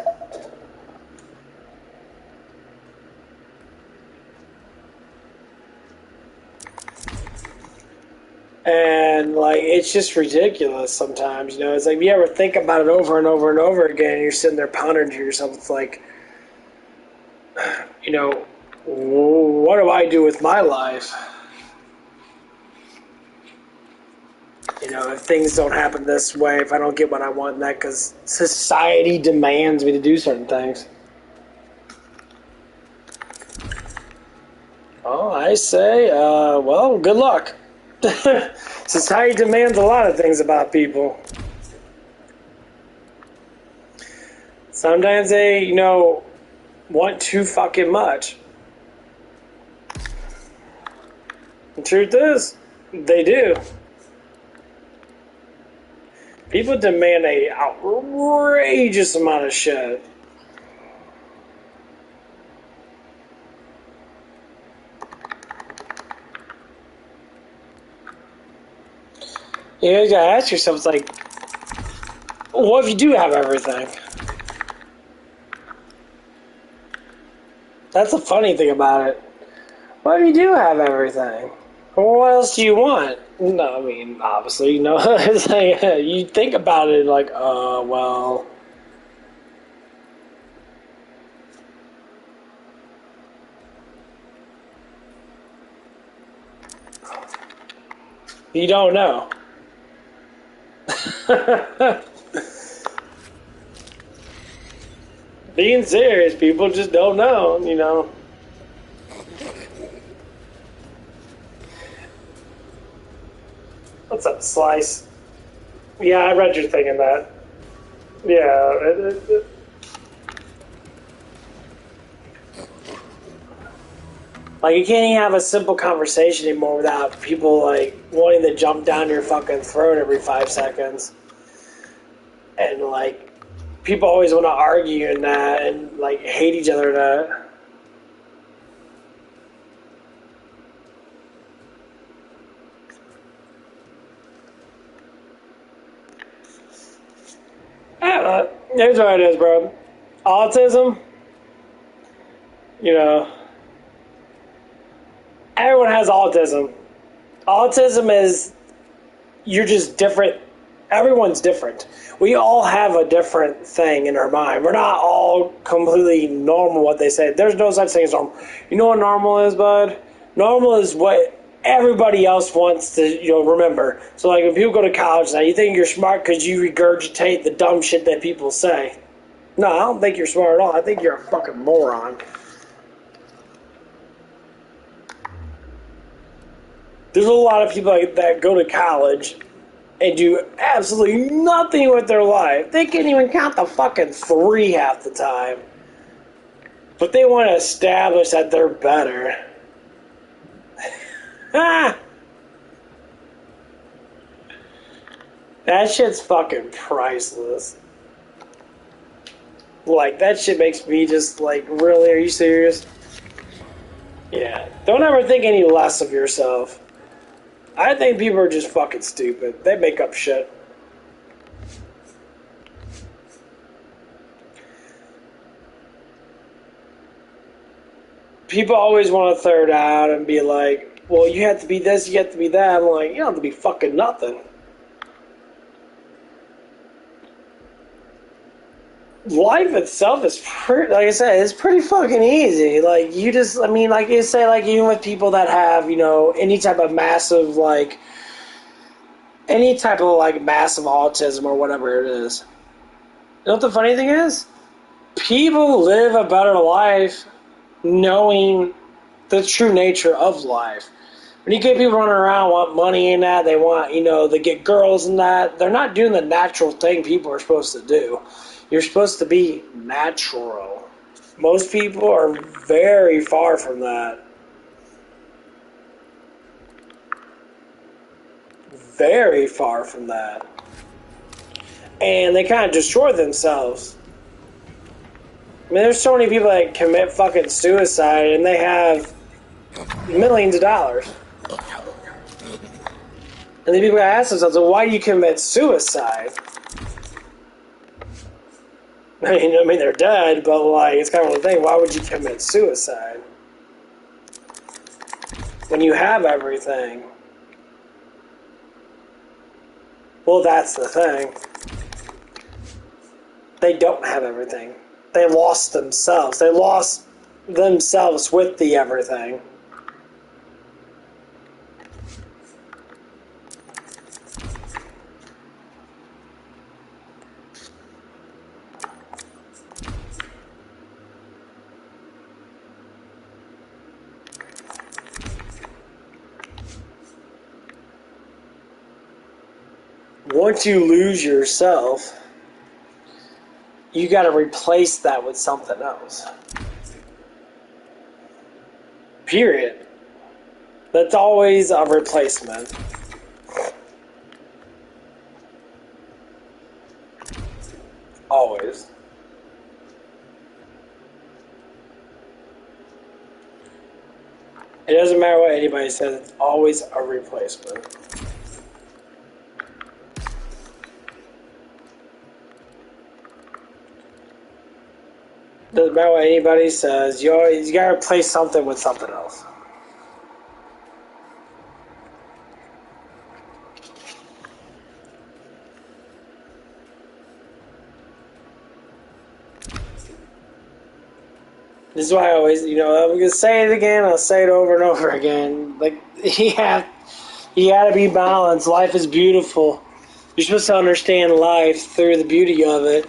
And like, it's just ridiculous sometimes, it's like, you ever think about it over and over and over again, and you're sitting there pondering to yourself, it's like, what do I do with my life? If things don't happen this way, if I don't get what I want, that because society demands me to do certain things. Oh, I say, well, good luck. Society demands a lot of things about people. Sometimes they, want too fucking much. The truth is, they do. People demand a outrageous amount of shit. You gotta ask yourself, it's like, What if you do have everything? That's the funny thing about it. What if you do have everything? Well, what else do you want? No, I mean, obviously, you know, it's like, you think about it like, well... You don't know. Being serious, people just don't know, you know. What's up, Slice? Yeah, I read your thing in that. Yeah. Like, you can't even have a simple conversation anymore without people, like, wanting to jump down your fucking throat every 5 seconds. And, like, people always want to argue and that and, like, hate each other and that. Here's what it is, bro. Autism, you know, everyone has autism. Autism is, you're just different. Everyone's different. We all have a different thing in our mind. We're not all completely normal, what they say. There's no such thing as normal. You know what normal is, bud? Normal is what everybody else wants to, you know, remember. So, like, when people go to college now, you think you're smart because you regurgitate the dumb shit that people say. No, I don't think you're smart at all. I think you're a fucking moron. There's a lot of people that go to college and do absolutely nothing with their life. They can't even count the fucking 3 half the time. But they want to establish that they're better. Ah! That shit's fucking priceless. Like, that shit makes me just like, really? Are you serious? Yeah. Don't ever think any less of yourself. I think people are just fucking stupid. They make up shit. People always want to third out and be like, well, you have to be this, you have to be that. I'm like, you don't have to be fucking nothing. Life itself is pretty, like I said, it's pretty fucking easy. Like, you just, I mean, like you say, like, even with people that have, you know, any type of massive, like, any type of, like, massive autism or whatever it is. You know what the funny thing is? People live a better life knowing the true nature of life. When you get people running around, want money and that, they want, you know, they get girls and that, they're not doing the natural thing people are supposed to do. You're supposed to be natural. Most people are very far from that. Very far from that. And they kind of destroy themselves. I mean, there's so many people that commit fucking suicide and they have millions of dollars. And then people gotta ask themselves, well, why do you commit suicide? I mean, they're dead, but, like, it's kind of the thing. Why would you commit suicide when you have everything? Well, that's the thing. They don't have everything. They lost themselves. They lost themselves with the everything. Once you lose yourself, you got to replace that with something else. Period. That's always a replacement. Always. It doesn't matter what anybody says, it's always a replacement. Doesn't matter what anybody says. You gotta replace something with something else. This is why I always, I'm gonna say it again. I'll say it over and over again. Like you gotta be balanced. Life is beautiful. You're supposed to understand life through the beauty of it.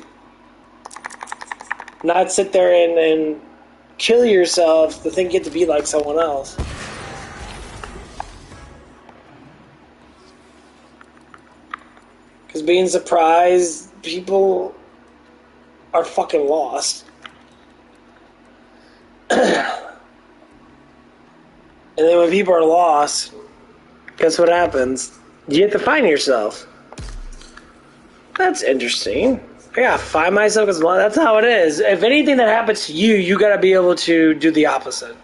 Not sit there and kill yourself to think you get to be like someone else. Because being surprised, people are fucking lost. And then when people are lost, guess what happens? You have to find yourself. That's interesting. I gotta find myself because that's how it is. If anything that happens to you, you gotta be able to do the opposite.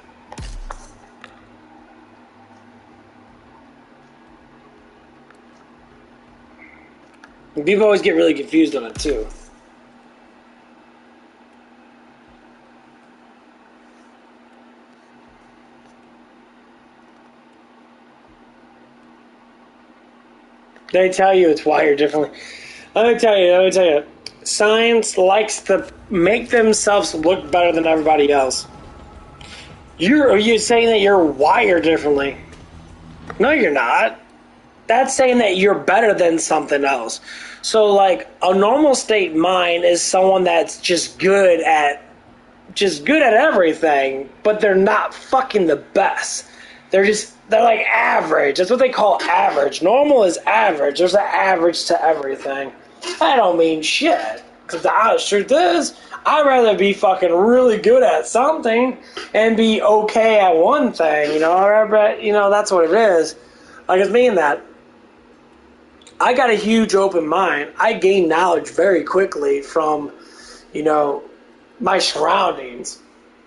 And people always get really confused on it too. They tell you it's wired differently. Let me tell you. Science likes to make themselves look better than everybody else. Are you saying that you're wired differently? No, you're not. That's saying that you're better than something else. So, like, a normal state mind is someone that's just good at everything, but they're not fucking the best. They're like average. That's what they call average. Normal is average. There's an average to everything. I don't mean shit. Because the honest truth is, I'd rather be fucking really good at something and be okay at one thing, that's what it is. Like, it's mean that I got a huge open mind. I gain knowledge very quickly from, my surroundings.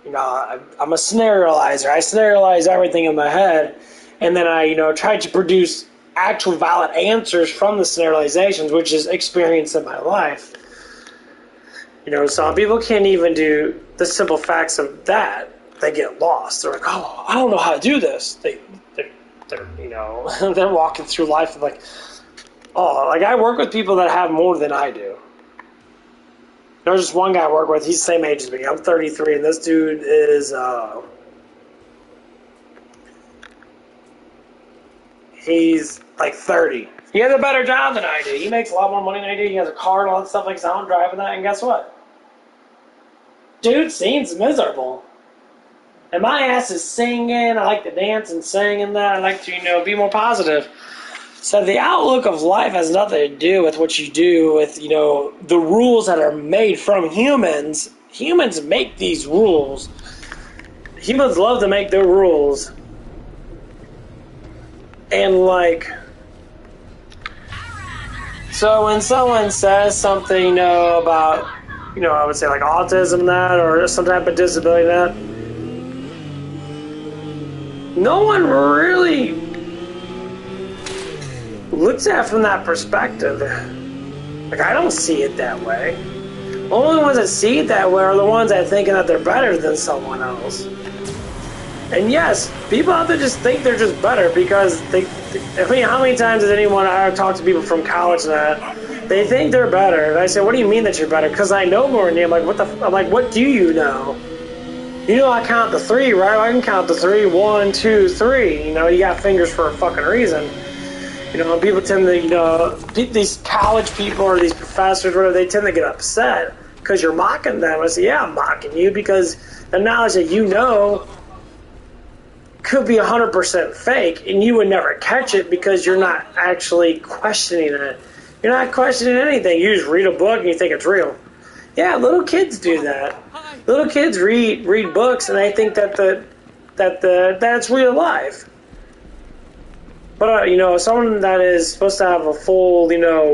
I'm a scenarioizer. I scenarialize everything in my head, and then I, try to produce actual valid answers from the scenarializations, which is experience in my life. Some people can't even do the simple facts of that. They get lost. They're like, oh, I don't know how to do this. They're they're walking through life like, oh, like I work with people that have more than I do. There's just one guy I work with. He's the same age as me. I'm 33, and this dude is he's like 30. He has a better job than I do. He makes a lot more money than I do. He has a car and all that stuff like that. I'm driving that, and guess what? Dude seems miserable. And my ass is singing. I like to dance and sing and that. I like to, be more positive. So the outlook of life has nothing to do with what you do with, the rules that are made from humans. Humans make these rules. Humans love to make their rules. And so when someone says something, about, I would say like autism that or some type of disability that, no one really looks at it from that perspective. Like, I don't see it that way. The only ones that see it that way are the ones that are thinking that they're better than someone else. And yes, people out there just think they're just better because how many times has I've talked to people from college and that, they think they're better. And I say, what do you mean that you're better? Because I know more than you. I'm like, what do you know? I count to 3, right? I can count to 3. 1, 2, 3. You got fingers for a fucking reason. People tend to, these college people or these professors, whatever, they tend to get upset because you're mocking them. I say, yeah, I'm mocking you because the knowledge that could be 100% fake, and you would never catch it because you're not actually questioning it. You're not questioning anything. You just read a book and you think it's real. Yeah, little kids do that. Little kids read books and they think that that's real life. But someone that is supposed to have a full,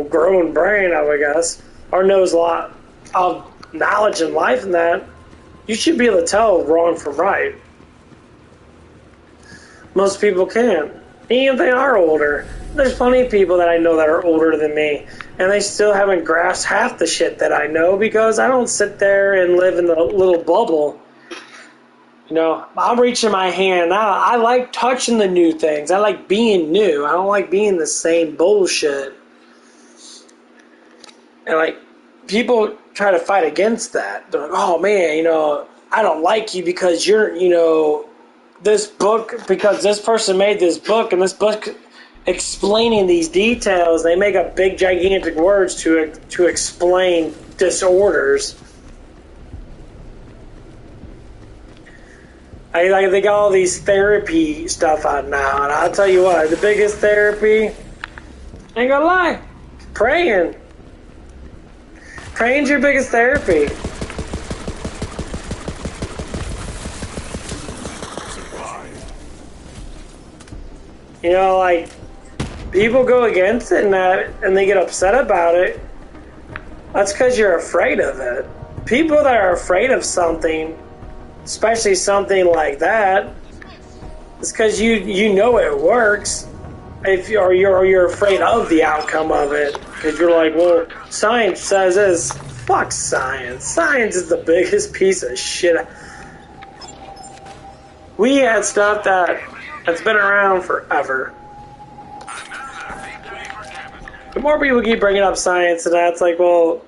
grown brain, I would guess, or knows a lot of knowledge in life and that, you should be able to tell wrong from right. Most people can't. Even if they are older. There's plenty of people that I know that are older than me, and they still haven't grasped half the shit that I know because I don't sit there and live in the little bubble. You know, I'm reaching my hand. I like touching the new things. I like being new. I don't like being the same bullshit. And like, people try to fight against that. They're like, oh man, you know, I don't like you because you're, you know, this book, because this person made this book, and this book explaining these details, they make up big gigantic words to explain disorders. They got all these therapy stuff out now, and I'll tell you what, the biggest therapy, ain't gonna lie, praying. Praying's your biggest therapy. You know, like, people go against it and they get upset about it. That's because you're afraid of it. People that are afraid of something, especially something like that, it's because you know it works. You're afraid of the outcome of it, because you're like, well, science says this. Fuck science. Science is the biggest piece of shit. We had stuff that's been around forever. The more people keep bringing up science, and that's like, well,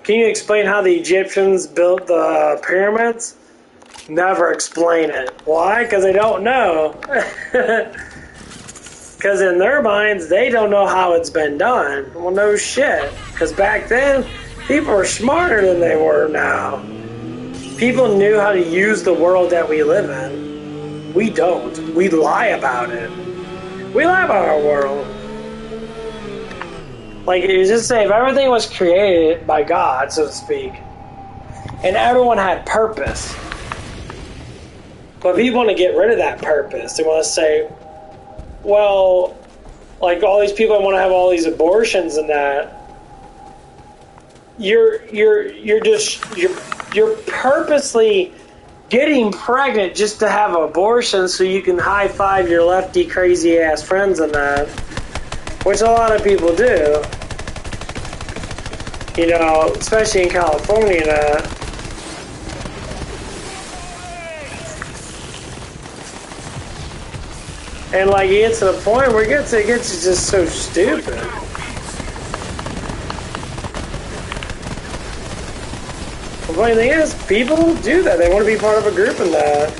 can you explain how the Egyptians built the pyramids? Never explain it. Why? Because they don't know. Because in their minds, they don't know how it's been done. Well, no shit. Because back then, people were smarter than they were now. People knew how to use the world that we live in. We don't. We lie about it. We lie about our world. Like, you just say, if everything was created by God, so to speak, and everyone had purpose, but people want to get rid of that purpose. They want to say, well, like all these people want to have all these abortions and that. You're purposely getting pregnant just to have an abortion so you can high five your lefty crazy ass friends and that, which a lot of people do. You know, especially in California and that. And like, you get to the point where it gets just so stupid. The funny thing is, people do that. They want to be part of a group in that.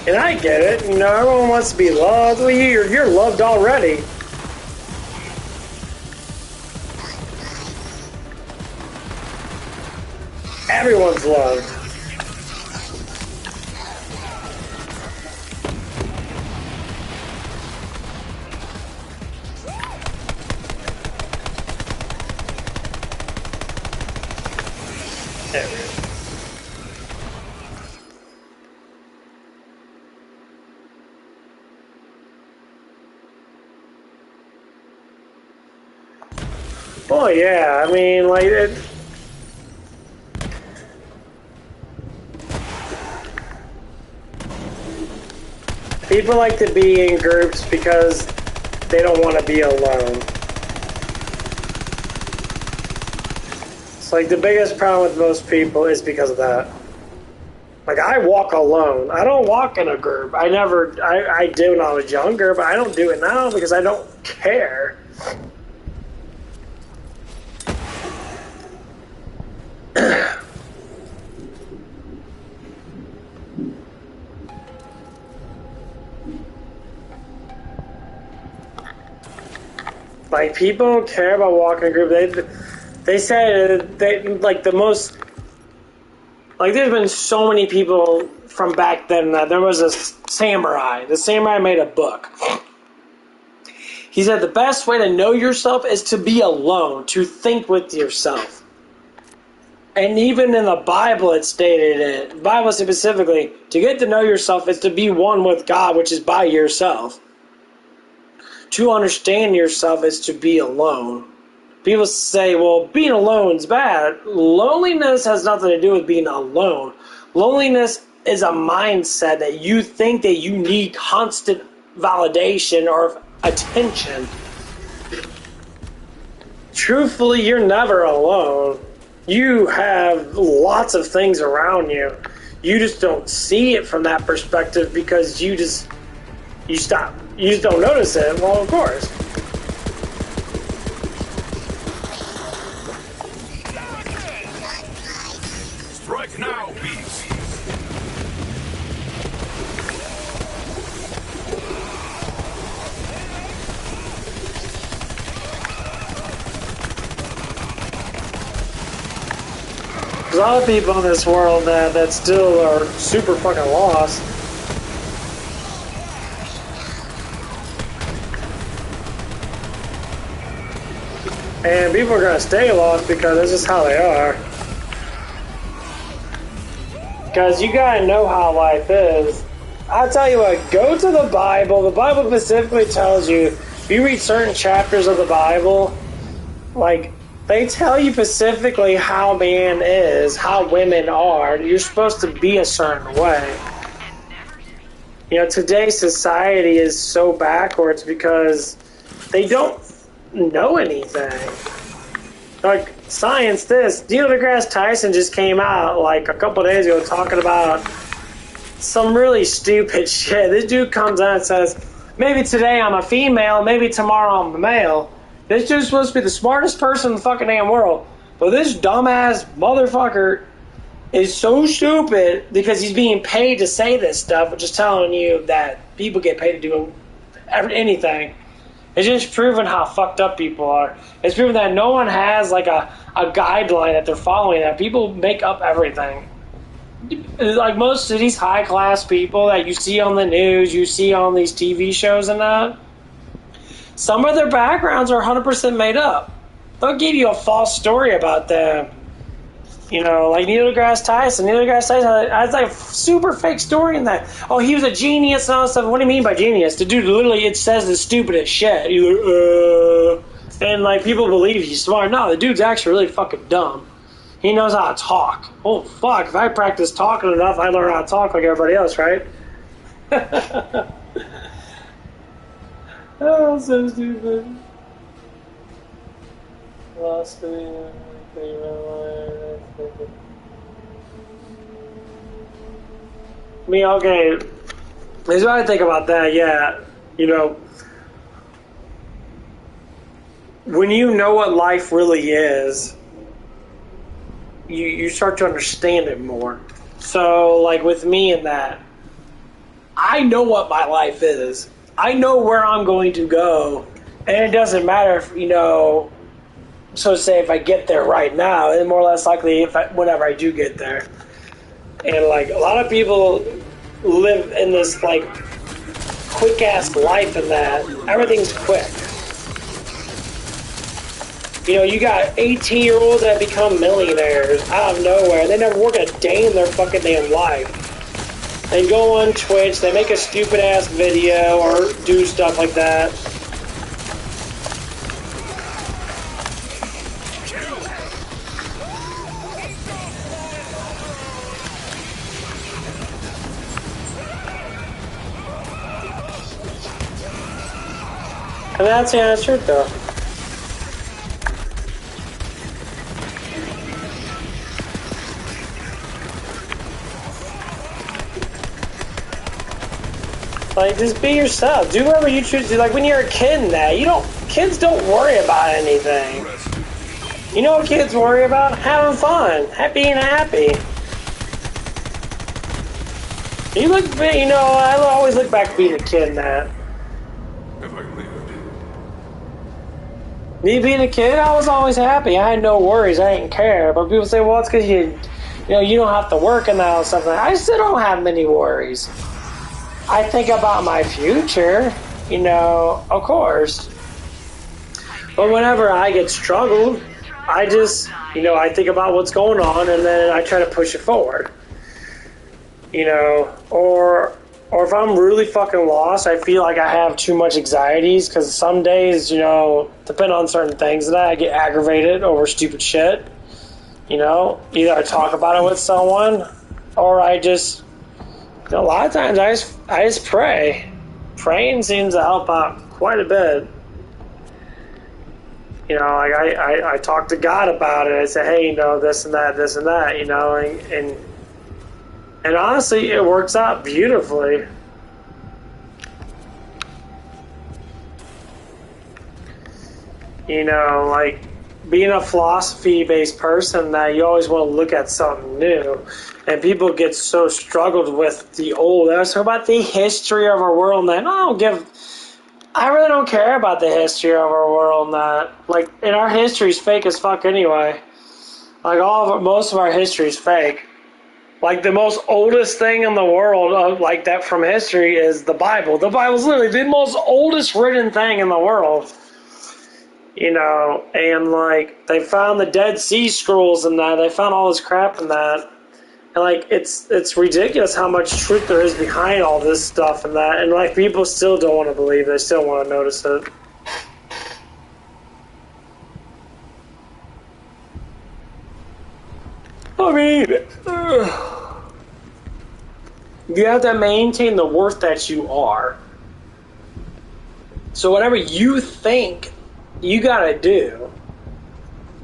And I get it, you know, everyone wants to be loved. Well, you're loved already. Everyone's loved. Oh yeah, I mean, like it. People like to be in groups because they don't want to be alone. It's like the biggest problem with most people is because of that. Like, I walk alone. I don't walk in a group. I did when I was younger, but I don't do it now because I don't care. Like, people don't care about walking in a group. They say like the most, like, there's been so many people from back then that there was a samurai. The samurai made a book. He said the best way to know yourself is to be alone, to think with yourself. And even in the Bible it stated it. The Bible specifically, to get to know yourself is to be one with God, which is by yourself. to understand yourself is to be alone. People say, well, being alone is bad. Loneliness has nothing to do with being alone. Loneliness is a mindset that you think that you need constant validation or attention. Truthfully, you're never alone. You have lots of things around you. You just don't see it from that perspective because you just don't notice it. Well, of course. Strike now, beast. There's a lot of people in this world that still are super fucking lost. And people are gonna stay lost because this is how they are. Because you gotta know how life is. I'll tell you what, go to the Bible. The Bible specifically tells you, if you read certain chapters of the Bible, like, they tell you specifically how man is, how women are. You're supposed to be a certain way. You know, today's society is so backwards because they don't know anything. Like, science this. Neil deGrasse Tyson just came out, like, a couple days ago talking about some really stupid shit. This dude comes out and says, maybe today I'm a female, maybe tomorrow I'm a male. This dude's supposed to be the smartest person in the fucking damn world. But this dumbass motherfucker is so stupid because he's being paid to say this stuff, which is telling you that people get paid to do anything. It's just proving how fucked up people are. It's proving that no one has like a guideline that they're following, that people make up everything. Like most of these high class people that you see on the news, you see on these TV shows and that, some of their backgrounds are 100% made up. They'll give you a false story about them. You know, like Neil deGrasse Tyson. Neil deGrasse Tyson has like a super fake story in that. Oh, he was a genius and all that stuff. What do you mean by genius? The dude literally, it says the stupidest shit. And like people believe he's smart. No, the dude's actually really fucking dumb. He knows how to talk. Oh, fuck. If I practice talking enough, I learn how to talk like everybody else, right? Oh, so stupid. Lost me. I mean, okay. Here's what I think about that, yeah. You know, when you know what life really is, you start to understand it more. So, like with me and that, I know what my life is. I know where I'm going to go, and it doesn't matter if, you know, so say if I get there right now, and more or less likely whenever I do get there. And like a lot of people live in this like quick ass life and that everything's quick. You know, you got 18-year-olds that become millionaires out of nowhere. They never work a day in their fucking damn life. They go on Twitch, they make a stupid ass video or do stuff like that. And that's true though. Like, just be yourself. Do whatever you choose to do. Like, when you're a kid and that, kids don't worry about anything. You know what kids worry about? Having fun. Being happy. I always look back to being a kid and that. Have I lived? Me being a kid, I was always happy. I had no worries. I didn't care. But people say, well, it's because you don't have to work and that and stuff like that. I still don't have many worries. I think about my future, of course. But whenever I get struggled, I just, I think about what's going on and then I try to push it forward. Or or if I'm really fucking lost, I feel like I have too much anxieties, because some days, you know, depend on certain things that I get aggravated over stupid shit. You know, either I talk about it with someone, or I just, you know, a lot of times I just pray. Praying seems to help out quite a bit. You know, like I talk to God about it. I say, hey, you know, this and that, you know, and honestly, it works out beautifully. You know, like, being a philosophy-based person, that you always want to look at something new. And people get so struggled with the old. Let's talk about the history of our world, and I really don't care about the history of our world, and that. Like, and our history's fake as fuck anyway. Like, most of our history's fake. Like, the most oldest thing in the world, like that from history, is the Bible. The Bible's literally the most oldest written thing in the world. You know, and like, they found the Dead Sea Scrolls and that. They found all this crap in that. And like, it's ridiculous how much truth there is behind all this stuff and that. And like, people still don't want to believe it. They still want to notice it. I mean, you have to maintain the worth that you are. So whatever you think you gotta do,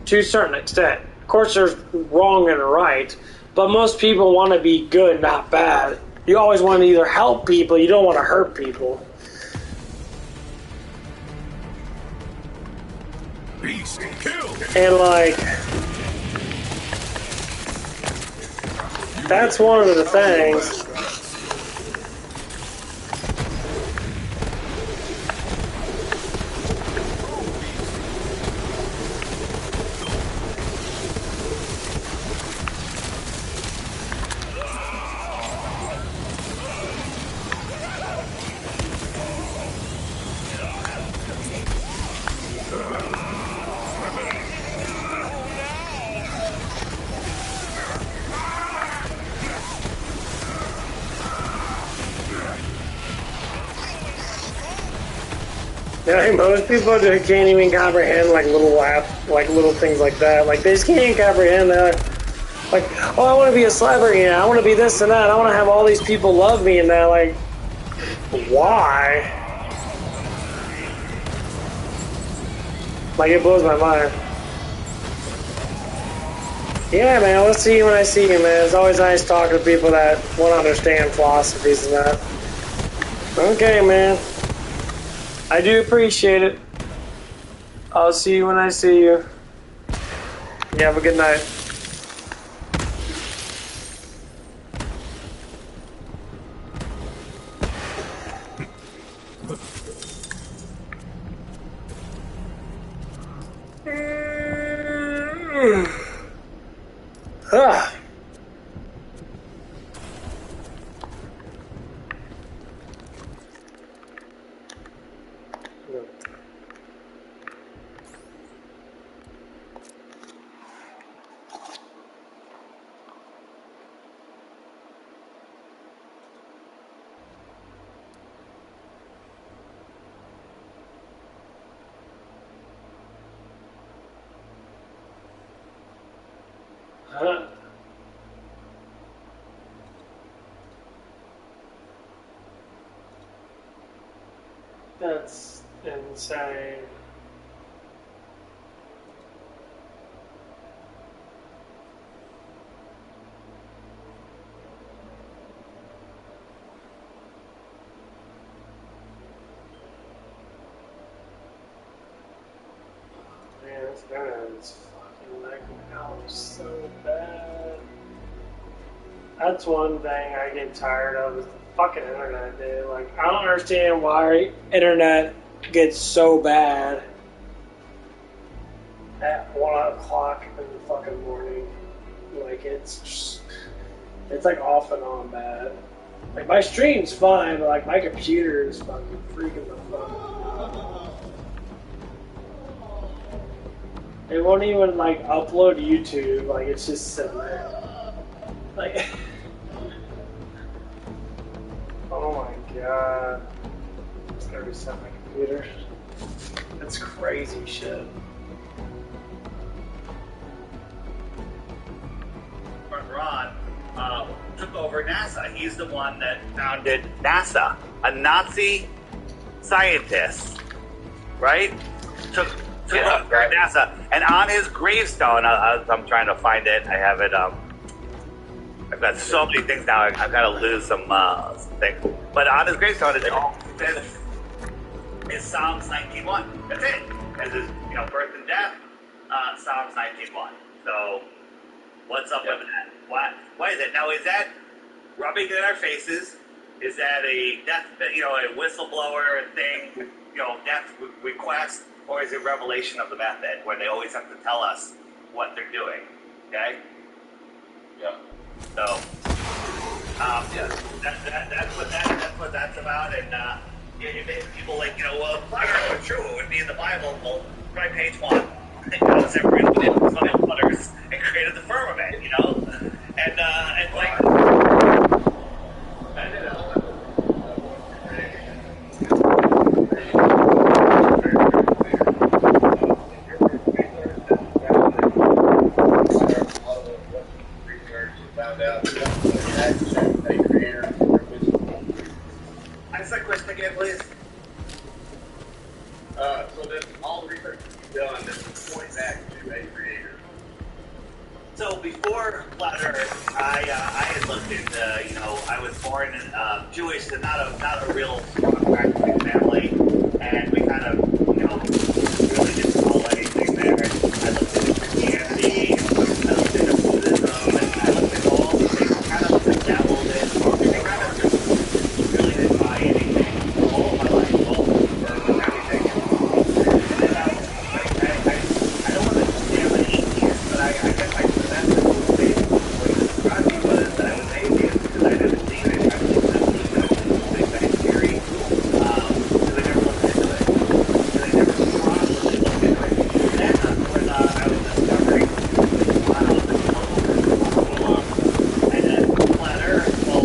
to a certain extent. Of course, there's wrong and right, but most people want to be good, not bad. You always want to either help people, you don't want to hurt people. Beast kill. And like, that's one of the things. Yeah, most people can't even comprehend like little things like that. Like, they just can't comprehend that. Like, oh, I want to be a celebrity, and I want to be this and that. I want to have all these people love me and that. Like, why? Like, it blows my mind. Yeah, man, we'll see you when I see you, man. It's always nice talking to people that want to understand philosophies and that. Okay, man. I do appreciate it. I'll see you when I see you. You have a good night. Ah. That's insane. Man, this internet's fucking making me out so bad. That's one thing I get tired of, is the fucking internet, dude. Like, I don't understand why internet gets so bad at 1 o'clock in the fucking morning. Like, it's like off and on bad. Like, my stream's fine, but like, my computer is fucking freaking the fuck out. It won't even like upload YouTube, like, it's just sitting there. Like, oh Oh my god. It's gonna reset my computer. That's crazy shit. Ron took over NASA. He's the one that founded NASA, a Nazi scientist, right? Took over NASA, and on his gravestone, I'm trying to find it. I have it. I've got so many things now. I've got to lose some things. But on his gravestone, it all says is Psalms 19:1. That's it. As his, birth and death, Psalms 19:1. So, what's up with that? Why is it? Now, is that rubbing it in our faces? Is that a death, a whistleblower thing, death request? Or is it revelation of the method where they always have to tell us what they're doing? Okay? Yeah. So, that's what that's about. And people like, well, if flutter were true, it would be in the Bible. Well, try page 1. God separated the sun and flutters and created the firmament, and like. Found out that a creator. Ask that question again, please. So that all the research you've done that point back to a creator. So before Flat Earth, I had looked into, I was born in Jewish, so not a real strong practicing family, and we kind of, really didn't follow anything there. I looked into Christianity, I looked into Buddhism, and I looked into all the things, kind of just dabbled in, and kind of just really didn't buy anything all of my life, all for everything. And then I don't want to say I'm an atheist, but I guess I that's the way to describe me was that I was atheist because I never seen it. I believe that Big Bang Theory, because I never looked into it. Because I never properly looked into it. And then when I was discovering, wow, this global, and then Flat Earth, well,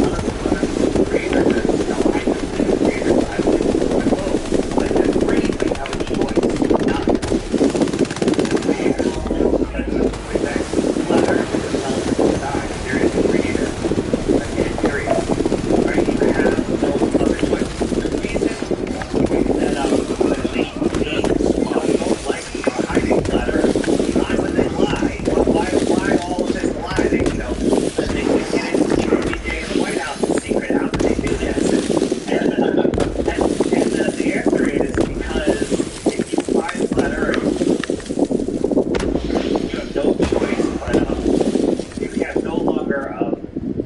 what are the creators? I just believe in creators. I believe in the globe. But that's great, but you have a choice not to. The answer is because if you find Flat Earth, you have no choice, but you have no longer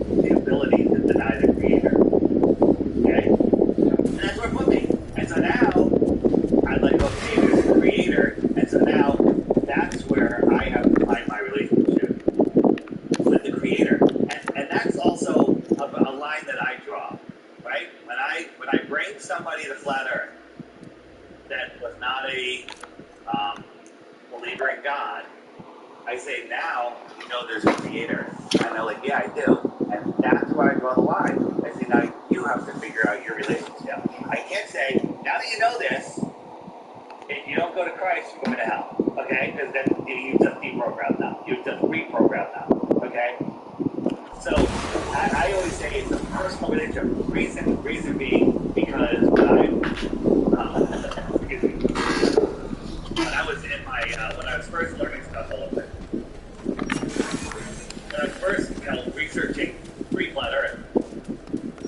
the ability to deny the creator. Okay? And that's where it put me. And so now, I'm like, okay, there's a creator, and so now that's where I have to find my relationship with the creator. And that's also a line that I draw, right? When I bring somebody to Flat Earth that was not a believer in God, I say, now, there's a creator. And they're like, yeah, I do. And that's where I draw the line. I say, now you have to figure out your relationship. I can't say, now that you know this, if you don't go to Christ, you're going to hell. Okay? Because then you just deprogrammed now. You just reprogrammed now. Okay? So I always say it's a personal relationship. Reason being, because excuse me, when I was in my, when I was first learning stuff a little bit, when I was first, researching pre-Flat Earth,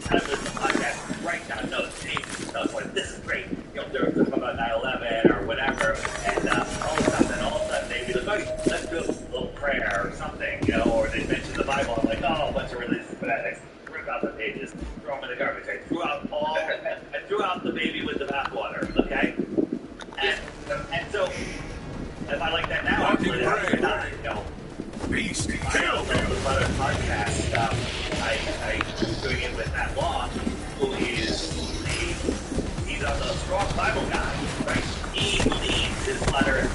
I was listening to podcasts, write down notes, take notes, like, this is great. They were talking about 9/11 or whatever, and all of a sudden they'd be like, oh, let's do a little prayer or something, or they mention the Bible. I'm like, oh, a bunch of religious fanatics. Rip out the pages, throw them in the garbage. I threw out the baby with the bathwater, okay? And so, if I like that now, actually, I'm not, Beast, I also the Butter podcast. I'm doing it with Matt Long, who is he's a strong Bible guy, right? He leads his letter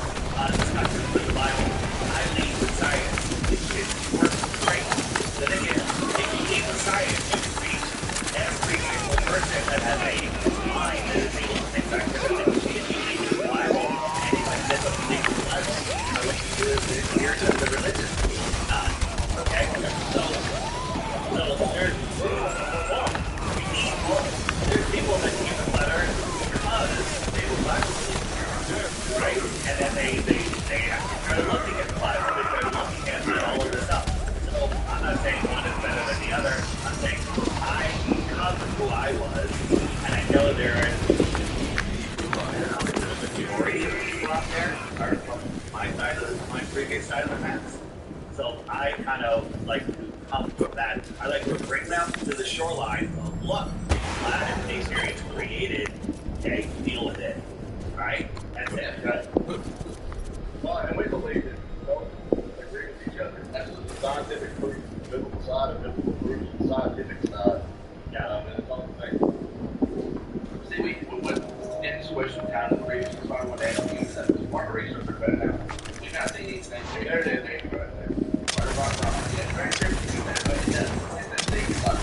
discussions with the Bible. I lead with science. It works great. The thing is, if you lead with science, you can reach every adhere to the religion. Okay? So there's people that keep the letter because they will not believe, right? And then they are looking at the Bible, they're looking at all of this stuff. So I'm not saying one is better than the other. I'm saying because of who I was, and I know there is the majority of people out there are from my previous side of the fence. So I kind of like to come from that. I like to bring them to the shoreline of, look, glad information is created, okay, deal with it, right? That's it. Right? Well, and we believe that we don't agree with each other. That's the scientific proof, the biblical side, and biblical proof, the scientific side. And it's all the same. See, we went in switch from town to the region, so I went down and used that as part of research, but now we've not seen anything. There it is, right there. Right around, yeah, very interesting to do that, but it doesn't. It's that thing, it's like,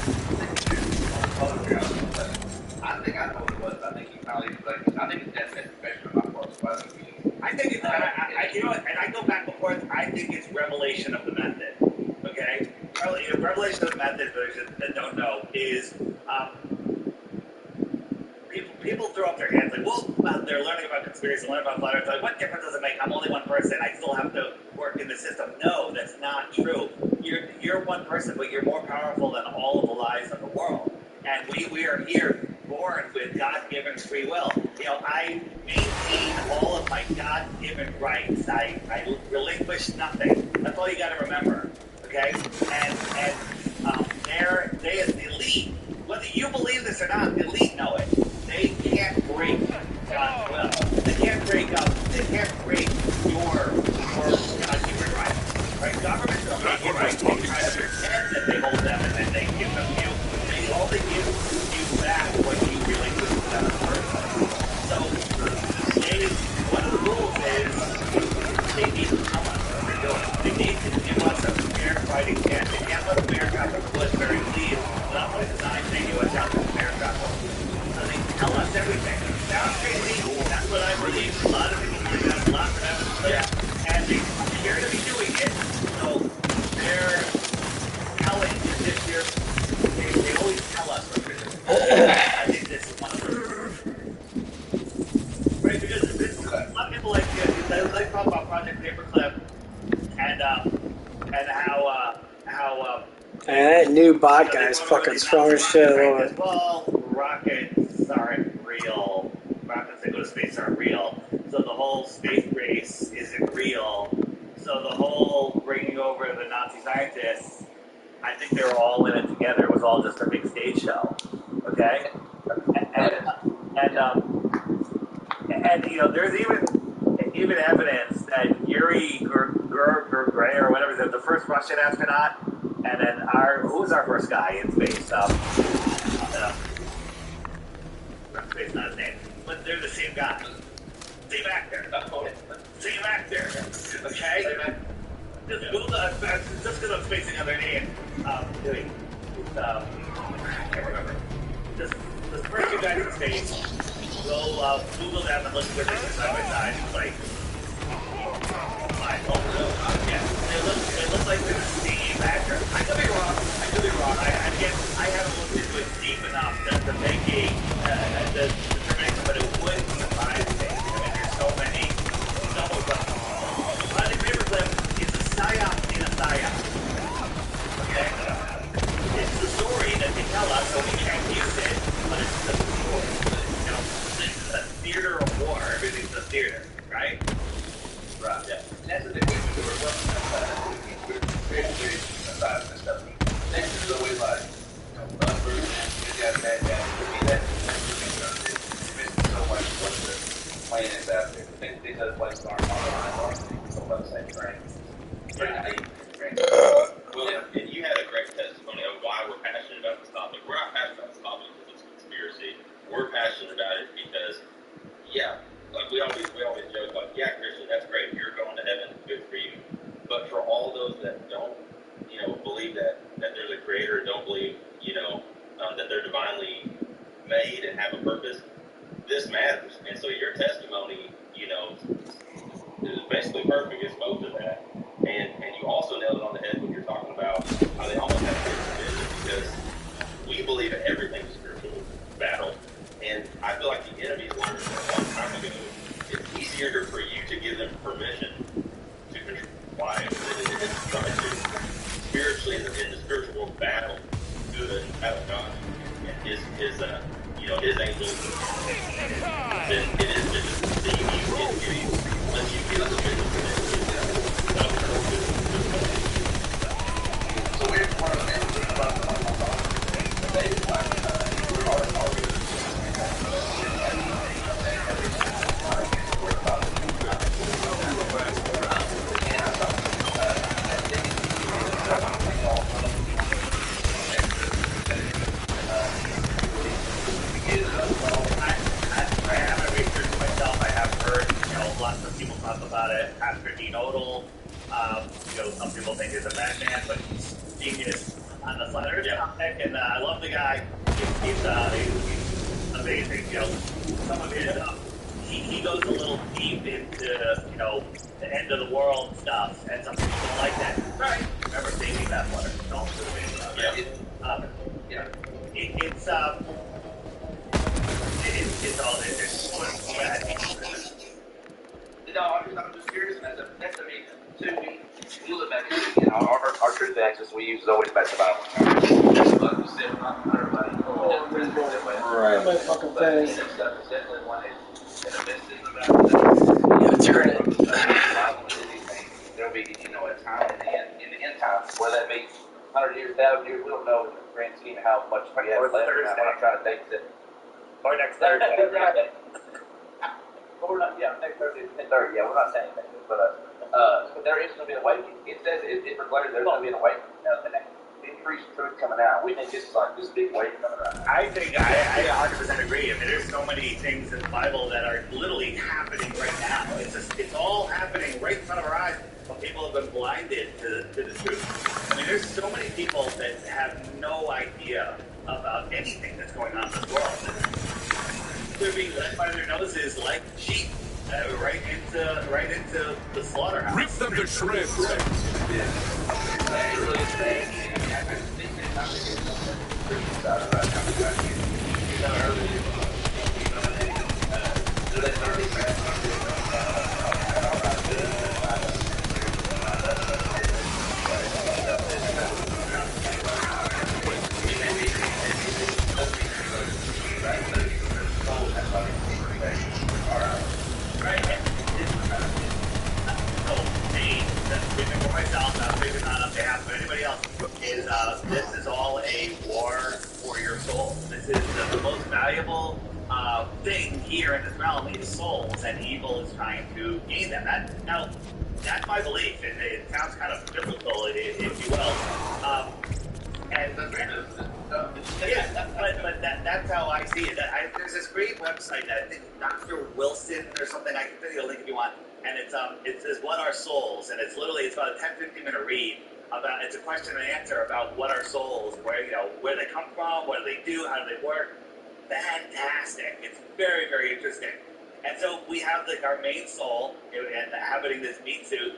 I think I know what it was. I think he finally, I think it's that confession of my part. So I think it's, you know what, and I go back and forth, I think it's revelation of the method, okay? Revelation of the method, version that don't know, is, people throw up their hands like, well, they're learning about conspiracy, learning about flat earth. Like, what difference does it make? I'm only one person. I still have to work in the system. No, that's not true. You're one person, but you're more powerful than all of the lies of the world. And we are here born with God-given free will. You know, I maintain all of my God-given rights. I relinquish nothing. That's all you got to remember. Okay? And they as the elite, whether you believe this or not, the elite know it. They can't break God's will. They can't break your God-given rights. Right? Governments don't make you right. They try to pretend that they hold them and then they give them to you. They only give you back what you relinquish to them in the first place. So, one of the rules is they need to tell us what they're doing. They need to give us a fair fighting chance. They can't let America out of the Woodbury leave without putting a sign saying you watch out for America. So they tell us everything. Sounds crazy. That's what I believe. A lot of people believe that. A lot of evidence for that. And they appear to be doing it. So they're telling as if they always tell us what they're doing. I think this is one of them. Right? Because a lot of people like they talk about Project Paperclip and how and that new bot guy is fucking strong as shit. Well, rockets aren't real. Rockets that go to space aren't real. So the whole space race isn't real. So the whole bringing over the Nazi scientists, I think they were all in it together. It was all just a big stage show. Okay? And you know, there's even evidence that Yuri Gagarin or whatever, the first Russian astronaut, and then who was our first guy in space? Space, not his name, but they're the same guy, same actor, same actor. Okay, just because I'm spacing on their name, I can't remember. This first two guys in space. Go Google them and look at their pictures side by side. It's like, yeah, they look like they're the same actor. I could be wrong. I haven't looked into it deep enough to make a determination, but it wouldn't surprise me. I mean, there's so many double questions. Project Paperclip is a psyop in a psyop. Okay? It's the story that they tell us, so we can't use it, but it's the story. You know, this is a theater of war. Everything's a theater, right? Right. Yeah. That's the thing we were working on. We're creating about this stuff. Next is always like, you got that, it's missing so much of what the plan is out there. These other places aren't on the same train. Well, and you had a great testimony of why we're passionate about this topic. We're not passionate about this topic because it's conspiracy. We're passionate about it because, yeah, like we always joke like, yeah, Christian, that's great. You're going to heaven. Good for you. But for all those that don't, believe that there's a creator, don't believe, that they're divinely made and have a purpose, this matters. And so your testimony, is basically perfect. It's both of that. his angels, then it is vision. Then you get unless you get the vision for that, nocturnal vision. So we're one of the things about they like we're all I haven't researched myself. I have heard, lots of people talk about it. After Dean Odell, some people think he's a madman, but he's genius on the flat earth topic, and I love the guy. He's amazing. Some of his he goes a little deep into the end of the world stuff, and some people don't like that. Right? Remember saving that water? Don't do it. It's all there's so much bad. No, I'm just curious, and that's amazing. So we look back at our truth axis we use is always back to the Bible. Like we said, not everybody. Right. My fucking face. Stuff is definitely one and the best thing about Turn it. there'll be, a time in the end times, whether that be 100 years, 1,000 years, we don't know in the grand scheme of how much we have left. We're not trying to think that. Or next Thursday. But we're not, next Thursday at 10:30. Yeah, we're not saying anything, but there is going to be an awakening. It says it declares there's going to be an awakening, an increased truth coming out. We think this is like this big wave coming out. I think I 100% agree. I mean, there's so many things in the Bible that are literally happening right now. It's all happening right in front of our eyes, but people have been blinded to the truth. I mean, there's so many people that have no idea about anything that's going on in this world. They're being led by their noses like sheep, right into the slaughterhouse. Rip them to shreds. For myself, not speaking on behalf of anybody else, is this is all a war for your soul. This is the most valuable thing here in this realm is souls, and evil is trying to gain them. That's my belief. It sounds kind of biblical, if you will. But that's how I see it. There's this great website that I think Dr. Wilson or something. I can send you a link if you want. And it says "What Are Souls?" and it's about a 10-15 minute read about. It's a question and answer about what are souls, where they come from, what do they do, how do they work. Fantastic! It's very, very interesting. And so we have our main soul and inhabiting this meat suit,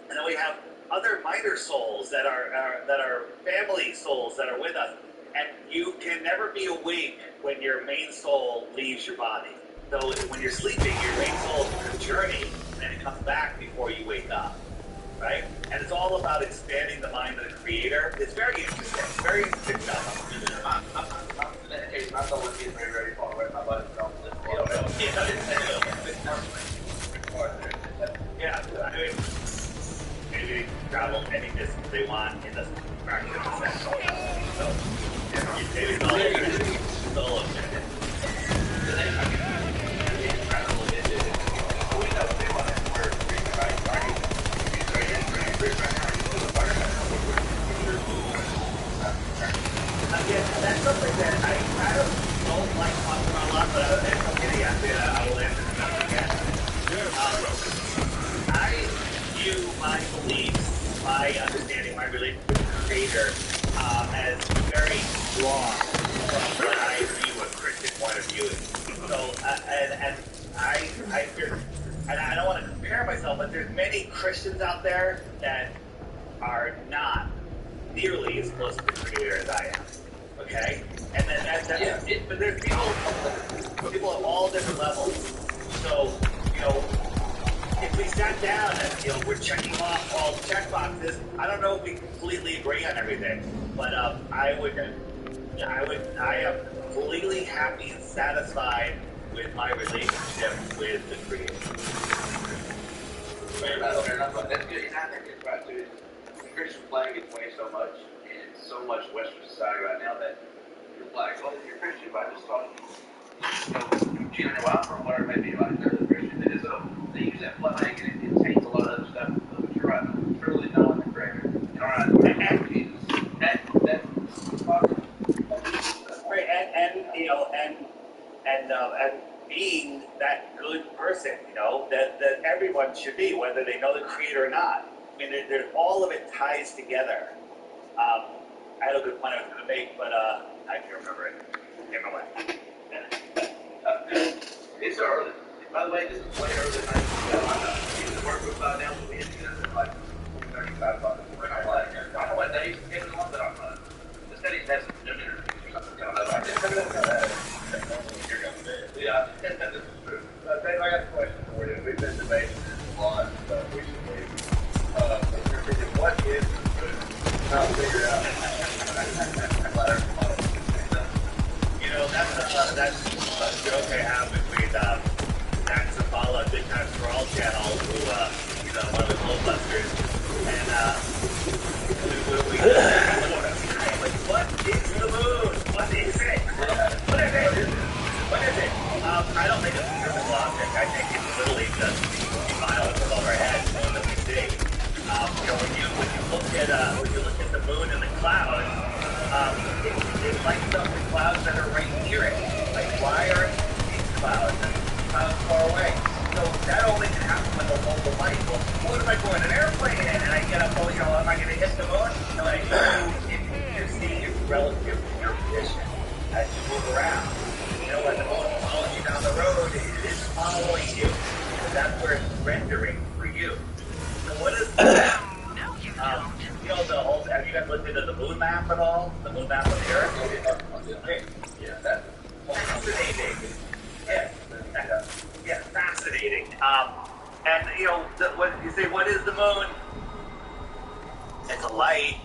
and then we have other minor souls that are family souls that are with us. And you can never be awake when your main soul leaves your body. So when you're sleeping, your main soul is on a journey, and it comes back before you wake up, right? And it's all about expanding the mind of the Creator. It's very interesting, very interesting stuff. In that case, my soul is getting very, very far away. My body's gone. Yeah, I mean, maybe travel any distance they want in the practical sense. So, maybe it's all that's something that I don't like talking about a lot, but it's okay to ask it. I will answer the question again. I view my beliefs, my understanding, my relationship with the Creator as very strong from what I view a Christian point of view. So, and I don't want to compare myself, but there's many Christians out there that are not nearly as close to the Creator as I am. Okay? And then but there's people at all different levels. So, if we sat down and, we're checking off all the check boxes, I don't know if we completely agree on everything, but I am completely happy and satisfied with my relationship with the Creator. Fair enough. That's good. And I think it's right too. The Christian flag gets way so much, and so much Western society right now that you're like, well, you're Christian, but I just thought you cheating your wife or whatever it may be, like they're the Christian. They just they use that flag and it taints a lot of other stuff. But you're right, truly knowing the Creator. All right, Jesus. That's Right, and you know, and being that good person, you know, that everyone should be, whether they know the Creator or not. I mean, all of it ties together. I had a good point I was going to make, but I can't remember it. Came away. It's early. By the way, this is way earlier than I used to. I'm the work group by now, so we hit it like 35 bucks. I'm like, I don't know what days in the month that I'm running. The study has some interviews or something. I don't know about that. Yeah, this is true. Dave, I got a question for you. We've been debating this a lot recently. What is the food? Trying to figure out. You know, that's a joke I have between Zach Zabala, Big Times for All channel, who he's one of the Globebusters, and we like, what is the moon? What is it? What is it? What is it? I don't think it's a physical object. I think it's literally just the miles above our heads that we see. You know, when you look at the moon and the clouds, it lights up the clouds that are right near it. Like, why are these clouds and clouds far away? So that only can happen with a local light. Well, what if I go in an airplane and I get up, oh, you know, am I going to hit the moon? No, you're seeing it relative to your position as you move around. You know, when the moon follows you down the road, it is following you. Because that's where it's rendering for you. So what is that? You know, have you guys looked into the moon map at all? The moon map of the Earth? Yeah, that's fascinating. Yeah, fascinating. And you know, when you say, what is the moon? It's a light.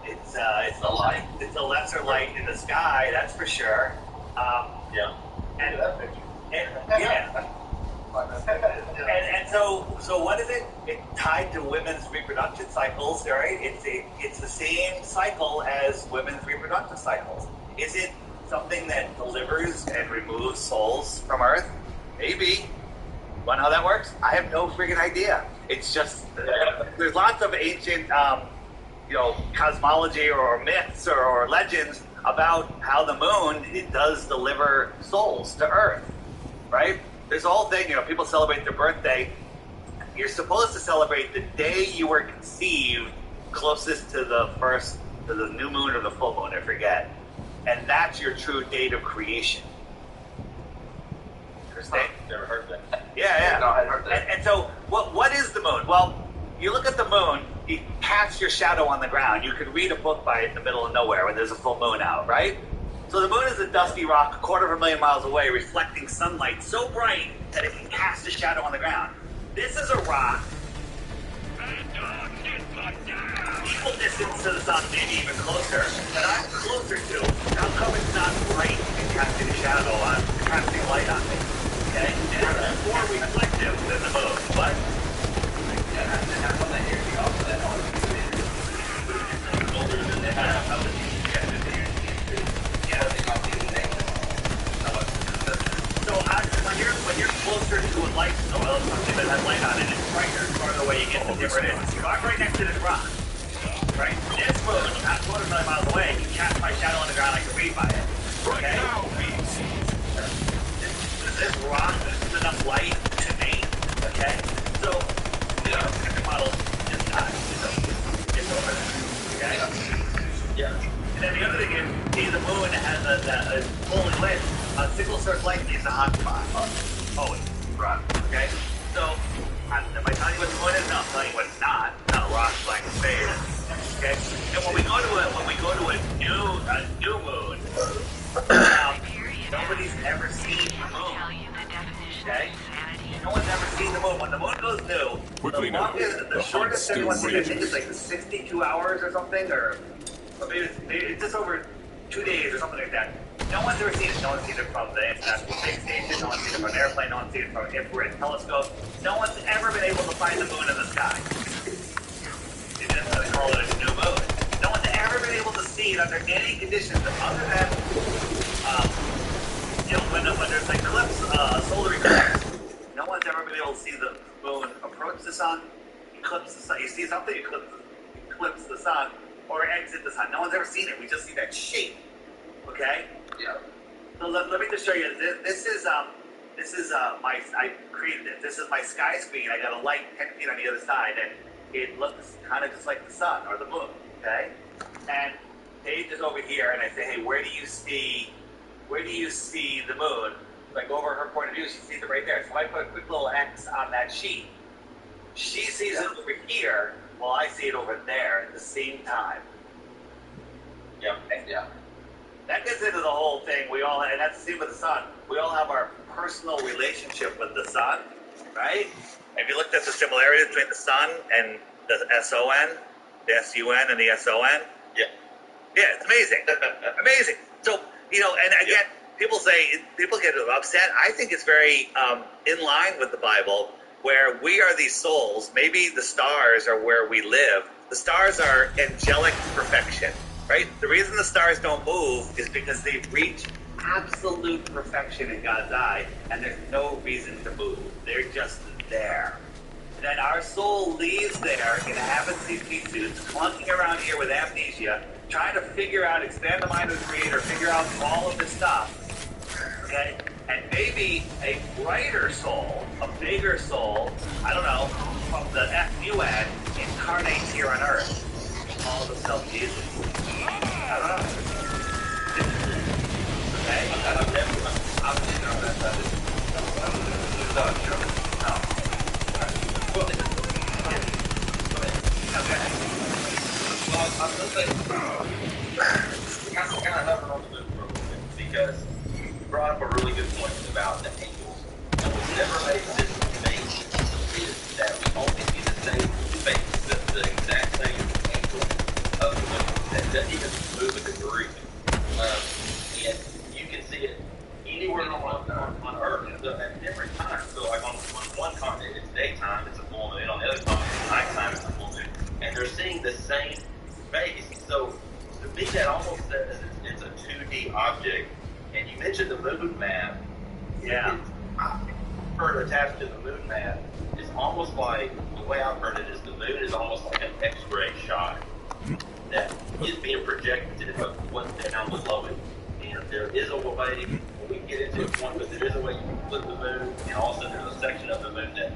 It's a light. It's a lesser light in the sky. That's for sure. Yeah. And that picture. Yeah. And so what is it? It's tied to women's reproduction cycles, right? It's the same cycle as women's reproductive cycles. Is it something that delivers and removes souls from Earth? Maybe. Want to know how that works? I have no freaking idea. It's just there's lots of ancient, cosmology or myths or legends about how the moon does deliver souls to Earth, right? There's a whole thing, people celebrate their birthday. You're supposed to celebrate the day you were conceived closest to the new moon or the full moon, I forget. And that's your true date of creation. Understand? Never heard that. Yeah. No, I heard that. And so, what is the moon? Well, you look at the moon, you cast your shadow on the ground. You could read a book by it in the middle of nowhere when there's a full moon out, right? So the moon is a dusty rock 250,000 miles away, reflecting sunlight so bright that it can cast a shadow on the ground. This is a rock equal distance to the sun, maybe even closer, that I'm closer to. How come it's not bright and casting a shadow on, casting light on me? Okay? And it's more reflective than the moon. What? When you're closer to a light, something that has light on it, it's brighter the farther away you get, the different it is. So I'm right next to this rock, right? This moon, not 250,000 miles away, can cast my shadow on the ground, I can read by it. Okay? This rock is enough light to me, okay? So, the model is not, it's over there, okay? Yeah. And then the other thing is, see, the moon has a fully lit, single source light needs a hot spot. Always. Right. Okay? So, am I telling you what the moon is? No, I'm telling you what it's not. It's not a rock like space. Okay? And when we go to a new moon, nobody's ever seen the moon. Okay? No one's ever seen the moon. When the moon goes new, the shortest anyone sees, I think it's like 62 hours or something, or maybe it's just over 2 days or something like that. No one's ever seen it. No one's seen it from the International Space Station. No one's seen it from an airplane. No one's seen it from an infrared telescope. No one's ever been able to find the moon in the sky. They just call it a new moon. No one's ever been able to see it under any conditions other than, when there's solar eclipse. No one's ever been able to see the moon approach the sun, eclipse the sun. You see something, eclipse the sun, or exit the sun. No one's ever seen it. We just see that shape. Okay. Yeah. So let me just show you. This is I created it. This is my sky screen. I got a light 10 feet on the other side, and it looks kind of just like the sun or the moon. Okay. And Paige is over here, and I say, hey, where do you see the moon? Like over her point of view, she sees it right there. So I put a quick little X on that sheet. She sees it over here, while I see it over there at the same time. Yeah. Yeah. That gets into the whole thing. And that's the same with the sun. We all have our personal relationship with the sun, right? Have you looked at the similarities between the sun and the S-O-N, the S-U-N and the S-O-N? Yeah. Yeah, it's amazing. Amazing. So, and again, people get upset. I think it's very in line with the Bible, where we are these souls. Maybe the stars are where we live. The stars are angelic perfection, right? The reason the stars don't move is because they've reached absolute perfection in God's eye, and there's no reason to move. They're just there. And then our soul leaves there in habit-seeking suits, clunking around here with amnesia, trying to figure out, expand the mind of the Creator, figure out all of this stuff. Okay? And maybe a brighter soul, a bigger soul, I don't know, from the F-U-N, incarnates here on Earth. All themselves Jesus. I don't know. Okay? I'm just on that side. Okay. Well, I'm going to say, kind of hovering on the moon for a little bit, because you brought up a really good point about the angels. And what's never made this amazing is that we only see the same face, the exact same angel of the moon that doesn't even move a degree. And you can see it anywhere on Earth at different times. So like on one continent it's daytime, it's a full moon. On the other continent it's nighttime, it's a full moon. And they're seeing the same face. So to me that almost says it's a 2D object. And you mentioned the moon map. Yeah. I've heard attached to the moon map is almost like, the way I've heard it is the moon is almost like an X-ray shot that is being projected of what's down below it. And there is a way, we can get into it one, but there is a way you can flip the moon, and also there's a section of the moon that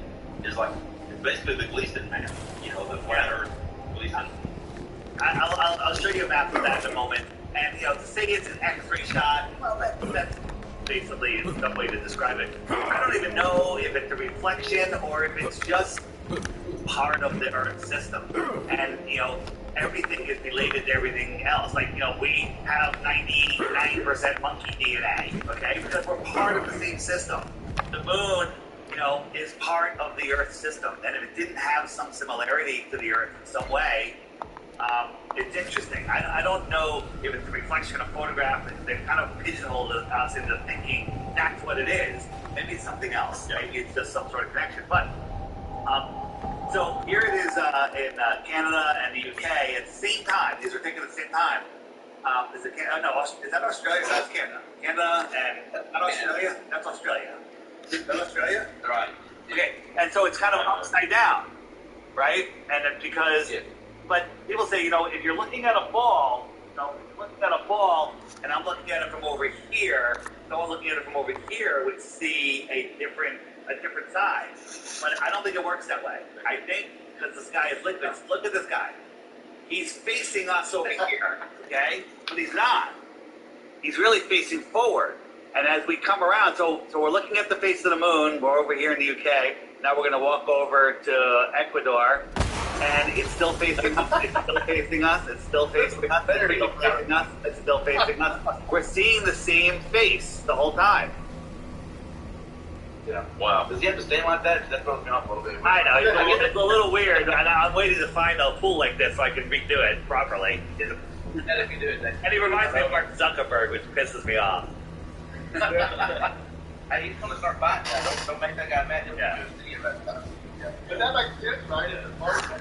is like, it's basically the Gleason map, the flat Earth Gleason. I'll show you a map of that in a moment. And, to say it's an X-ray shot, well, that's basically some way to describe it. I don't even know if it's a reflection or if it's just part of the Earth system. And, everything is related to everything else. Like, we have 99% monkey DNA, okay? Because we're part of the same system. The moon, is part of the Earth system. And if it didn't have some similarity to the Earth in some way, it's interesting. I don't know if it's a reflection, a photograph. They've kind of pigeonholed us into thinking that's what it is. Maybe it's something else. Maybe it's just some sort of connection. But so here it is in Canada and the UK at the same time. These are taken at the same time. Is that Australia? That's Canada. Canada and not Australia. That's Australia. Is that Australia? Right. Okay. And so it's kind of upside down, right? And it's because. Yeah. But people say, if you're looking at a ball, and I'm looking at it from over here, someone looking at it from over here would see a different side. But I don't think it works that way. I think because the sky is liquid. Look at this guy. He's facing us over here, okay? But he's not. He's really facing forward. And as we come around, so we're looking at the face of the moon. We're over here in the UK. Now we're going to walk over to Ecuador. And it's still facing us. It's still facing us. It's still facing us. It's still facing us. It's still facing us. We're seeing the same face the whole time. Yeah. Wow. Does he have to stand like that? That throws me off a little bit. I know. It's a little weird. And I'm waiting to find a pool like this so I can redo it properly. And if you do it, And he reminds me of Mark Zuckerberg, which pisses me off. He's going to start fighting now. Don't make that guy mad. He'll Yeah. do it to you about that. But that makes sense, right? It's a part of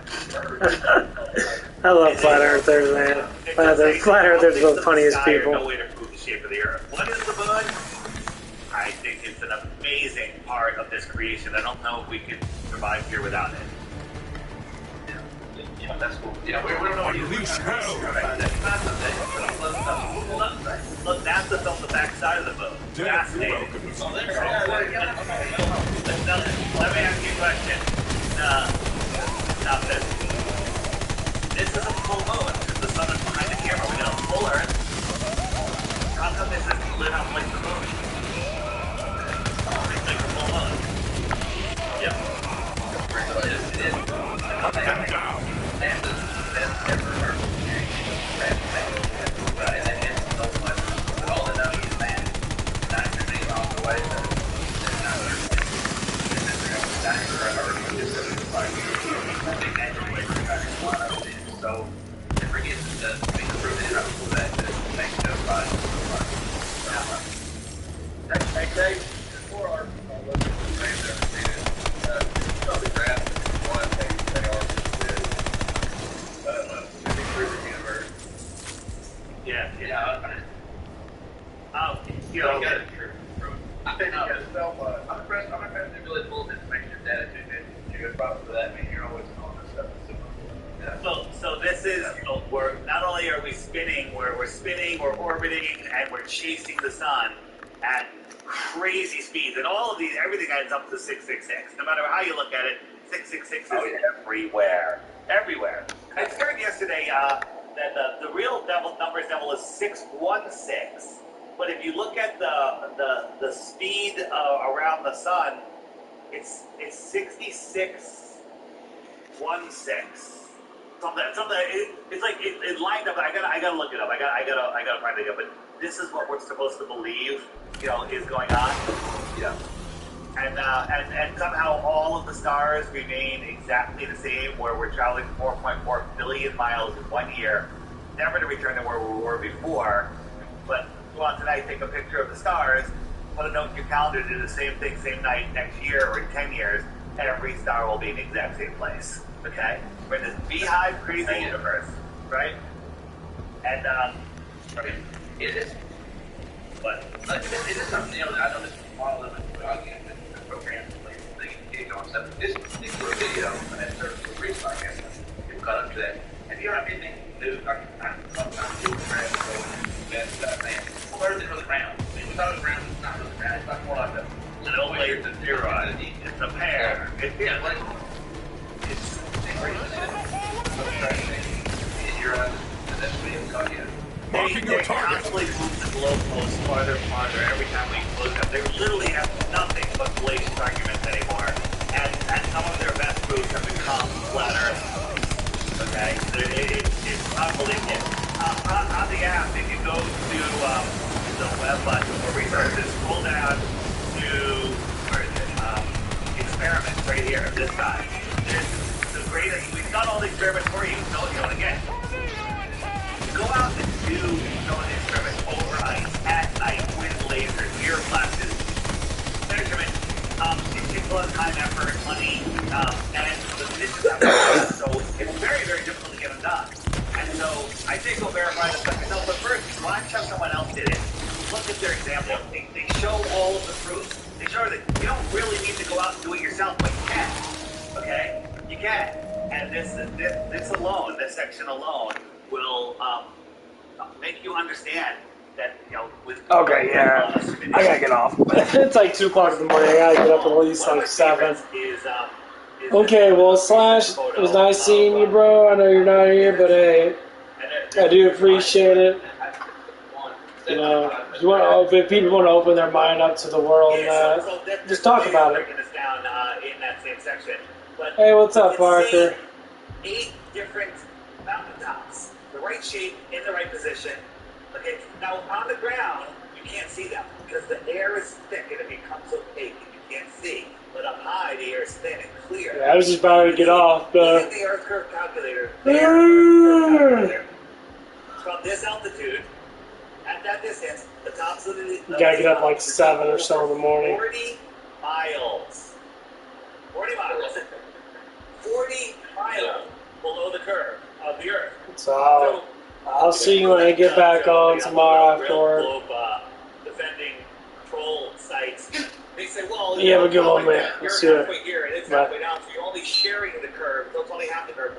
I love flat earthers, man. Flat earthers are the funniest people. No way to prove the shape of the earth. What is the moon? I think it's an amazing part of this creation. I don't know if we could survive here without it. Yeah, that's cool. Yeah, we don't know what he's Release hell. Look, NASA filmed the backside of the moon. Death Fascinating. welcomes. Let me ask you a question. Stop this. This is a full moon. The sun is behind the camera. We got a full Earth. How come this isn't lit up like the moon? It's like a full moon. Yep. Get down. So, if we get to be proven enough for that, to make it right. Hey, Dave, before our the graph, one thing they are moving through the universe. Yeah. You know, I think You got so much. I'm impressed with really full of information data too. Good problem for that. I mean, you're always on this stuff. So this is, we're not only are we spinning, we're spinning, we're orbiting, and we're chasing the sun at crazy speeds. And all of these, everything adds up to 666. No matter how you look at it, 666 is everywhere. Everywhere. I heard yesterday that the real numbers is 616. But if you look at the speed around the sun, it's 6616. Something. It's like it lined up. I gotta look it up. I gotta find it. But this is what we're supposed to believe, is going on. Yeah. And somehow all of the stars remain exactly the same. Where we're traveling 4.4 billion miles in 1 year, never to return to where we were before. But go on tonight, take a picture of the stars, put a note in your calendar to do the same thing, same night next year or in 10 years. Every star will be in the exact same place. Okay? We're in this beehive crazy universe, right? And It is. but It is something, I know this is model of the program, they get going stuff. This particular video, and that serves for reason, I guess, people got up to that. If you don't have anything new, I'm doing crap, that's man. Where is it really round? I mean, we thought it was round, it's not really round, it's like more like a no way to zero. It's a pair. It's Marking your they target. constantly move the goalposts farther and farther every time we close up. They literally have nothing but fallacious arguments anymore. And some of their best moves have become flat earth. Okay? It's unbelievable. On the app, if you go to the web button for resources, scroll down to experiments right here, this guy. There's the greatest. We've done all the experiments for you. And again, go out and do some of the experiments over ice, at night, with lasers, ear flashes, measurement. It takes a lot of time, effort, money, and the missions have to be done. So it's very, very difficult to get them done. And so I think go verify the stuff yourself. But first, watch how someone else did it. Look at their example. They show all of the proof. They show that you don't really need to go out and do it yourself, but you can. Okay? You can. And this alone, this section alone, will make you understand that, with... Okay, yeah. I gotta get off. It's like 2 o'clock in the morning. I gotta get up at least like 7. Okay, well, Slash, it was nice seeing you, bro. I know you're not here, but hey, I do appreciate it. If people want to open their mind up to the world, just talk about it. Hey, what's up, Parker? 8 different mountaintops, the right shape, in the right position. Okay, now on the ground, you can't see them because the air is thick and it becomes opaque and you can't see. But up high, the air is thin and clear. Yeah, I was just about to get off. Look at the Earth curve calculator. from this altitude, at that distance, the tops of the... You gotta get up like 7 or so in the morning. 40 miles. 40 miles. 40 miles below the curve of the Earth. So I'll see you when I get back on tomorrow after work. Defending troll sites. They say, well, you have a good one, man. You're See you. halfway here and it's halfway down, so you're only sharing the curve. So it's only half the curve.